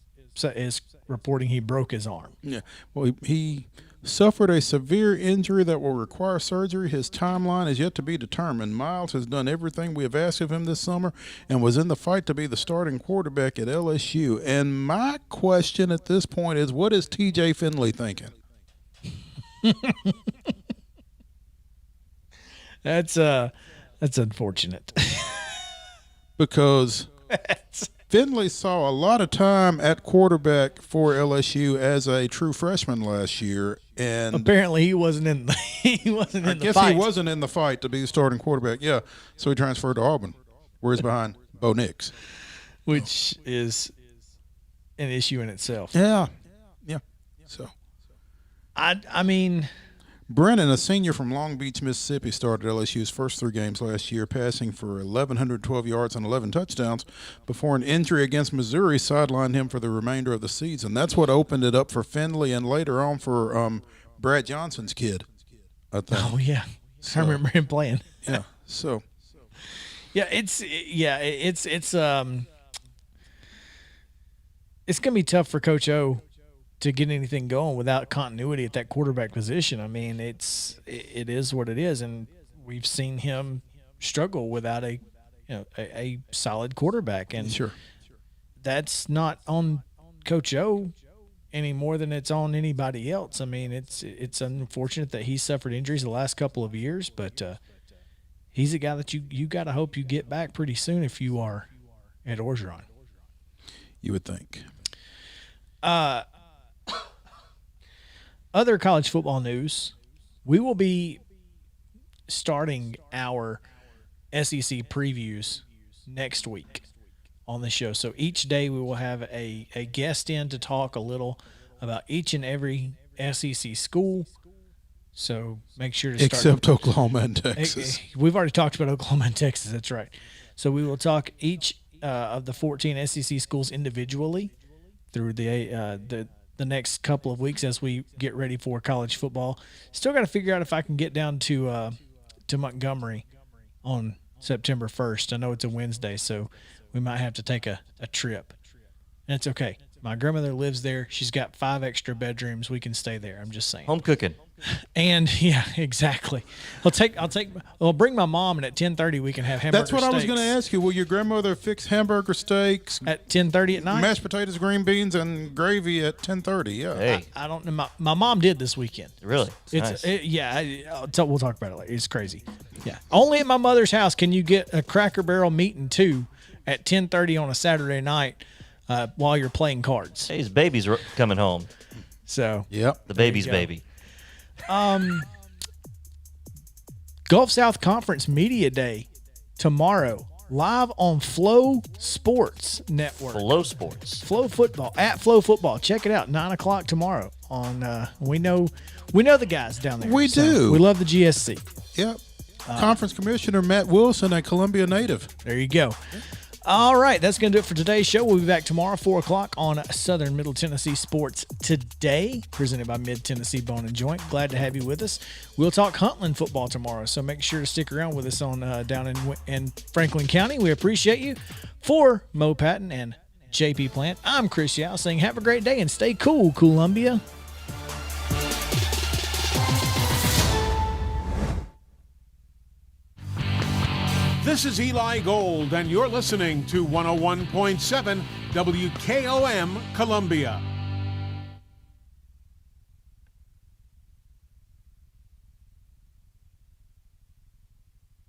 reporting he broke his arm. Yeah. Well, he suffered a severe injury that will require surgery. His timeline is yet to be determined. Miles has done everything we have asked of him this summer and was in the fight to be the starting quarterback at LSU. And my question at this point is, what is TJ Finley thinking? That's unfortunate. Because Finley saw a lot of time at quarterback for LSU as a true freshman last year, and apparently he wasn't in the fight. I guess he wasn't in the fight to be the starting quarterback. Yeah, so he transferred to Auburn, where he's behind Bo Nix, which is an issue in itself. Yeah. So, I mean, Brennan, a senior from Long Beach, Mississippi, started LSU's first 3 games last year, passing for 1,112 yards and 11 touchdowns before an injury against Missouri sidelined him for the remainder of the season. That's what opened it up for Finley and later on for Brad Johnson's kid, I think. Oh, yeah. I remember him playing. Yeah, so. Yeah, it's going to be tough for Coach O to get anything going without continuity at that quarterback position. I mean, it is what it is, and we've seen him struggle without a solid quarterback, and Sure. that's not on Coach O any more than it's on anybody else. I mean, it's unfortunate that he suffered injuries the last couple of years, but he's a guy that you got to hope you get back pretty soon if you are at Orgeron. You would think. Other college football news, we will be starting our SEC previews next week on the show. So each day we will have a guest in to talk a little about each and every SEC school. So make sure to start. Except Oklahoma and Texas. We've already talked about Oklahoma and Texas. That's right. So we will talk each of the 14 SEC schools individually through the next couple of weeks as we get ready for college football. Still got to figure out if I can get down to Montgomery on September 1st. I know it's a Wednesday, so we might have to take a trip. And it's okay. My grandmother lives there. She's got 5 extra bedrooms. We can stay there. I'm just saying. Home cooking. And yeah, exactly. I'll bring my mom, and at 10:30 we can have hamburger That's what steaks. I was going to ask you. Will your grandmother fix hamburger steaks at 10:30 at night? Mashed potatoes, green beans, and gravy at 10:30. Yeah. Hey. I don't know. My mom did this weekend. Really? It's Nice. we'll talk about it later. It's crazy. Yeah. Only at my mother's house can you get a Cracker Barrel meat and 2 at 10:30 on a Saturday night while you're playing cards. Hey, his baby's coming home. So yep, the baby's baby. Gulf South Conference Media Day tomorrow, live on Flow Sports Network. Flow Sports. Flow Football at Flow Football. Check it out. 9:00 tomorrow. On we know the guys down there. We do. We love the GSC. Yep. Conference Commissioner Matt Wilson, a Columbia native. There you go. All right, that's going to do it for today's show. We'll be back tomorrow, 4 o'clock on Southern Middle Tennessee Sports Today, presented by Mid-Tennessee Bone & Joint. Glad to have you with us. We'll talk Huntland football tomorrow, so make sure to stick around with us on down in Franklin County. We appreciate you. For Mo Patton and JP Plant, I'm Chris Yow saying have a great day and stay cool, Columbia. This is Eli Gold, and you're listening to 101.7 WKOM Columbia.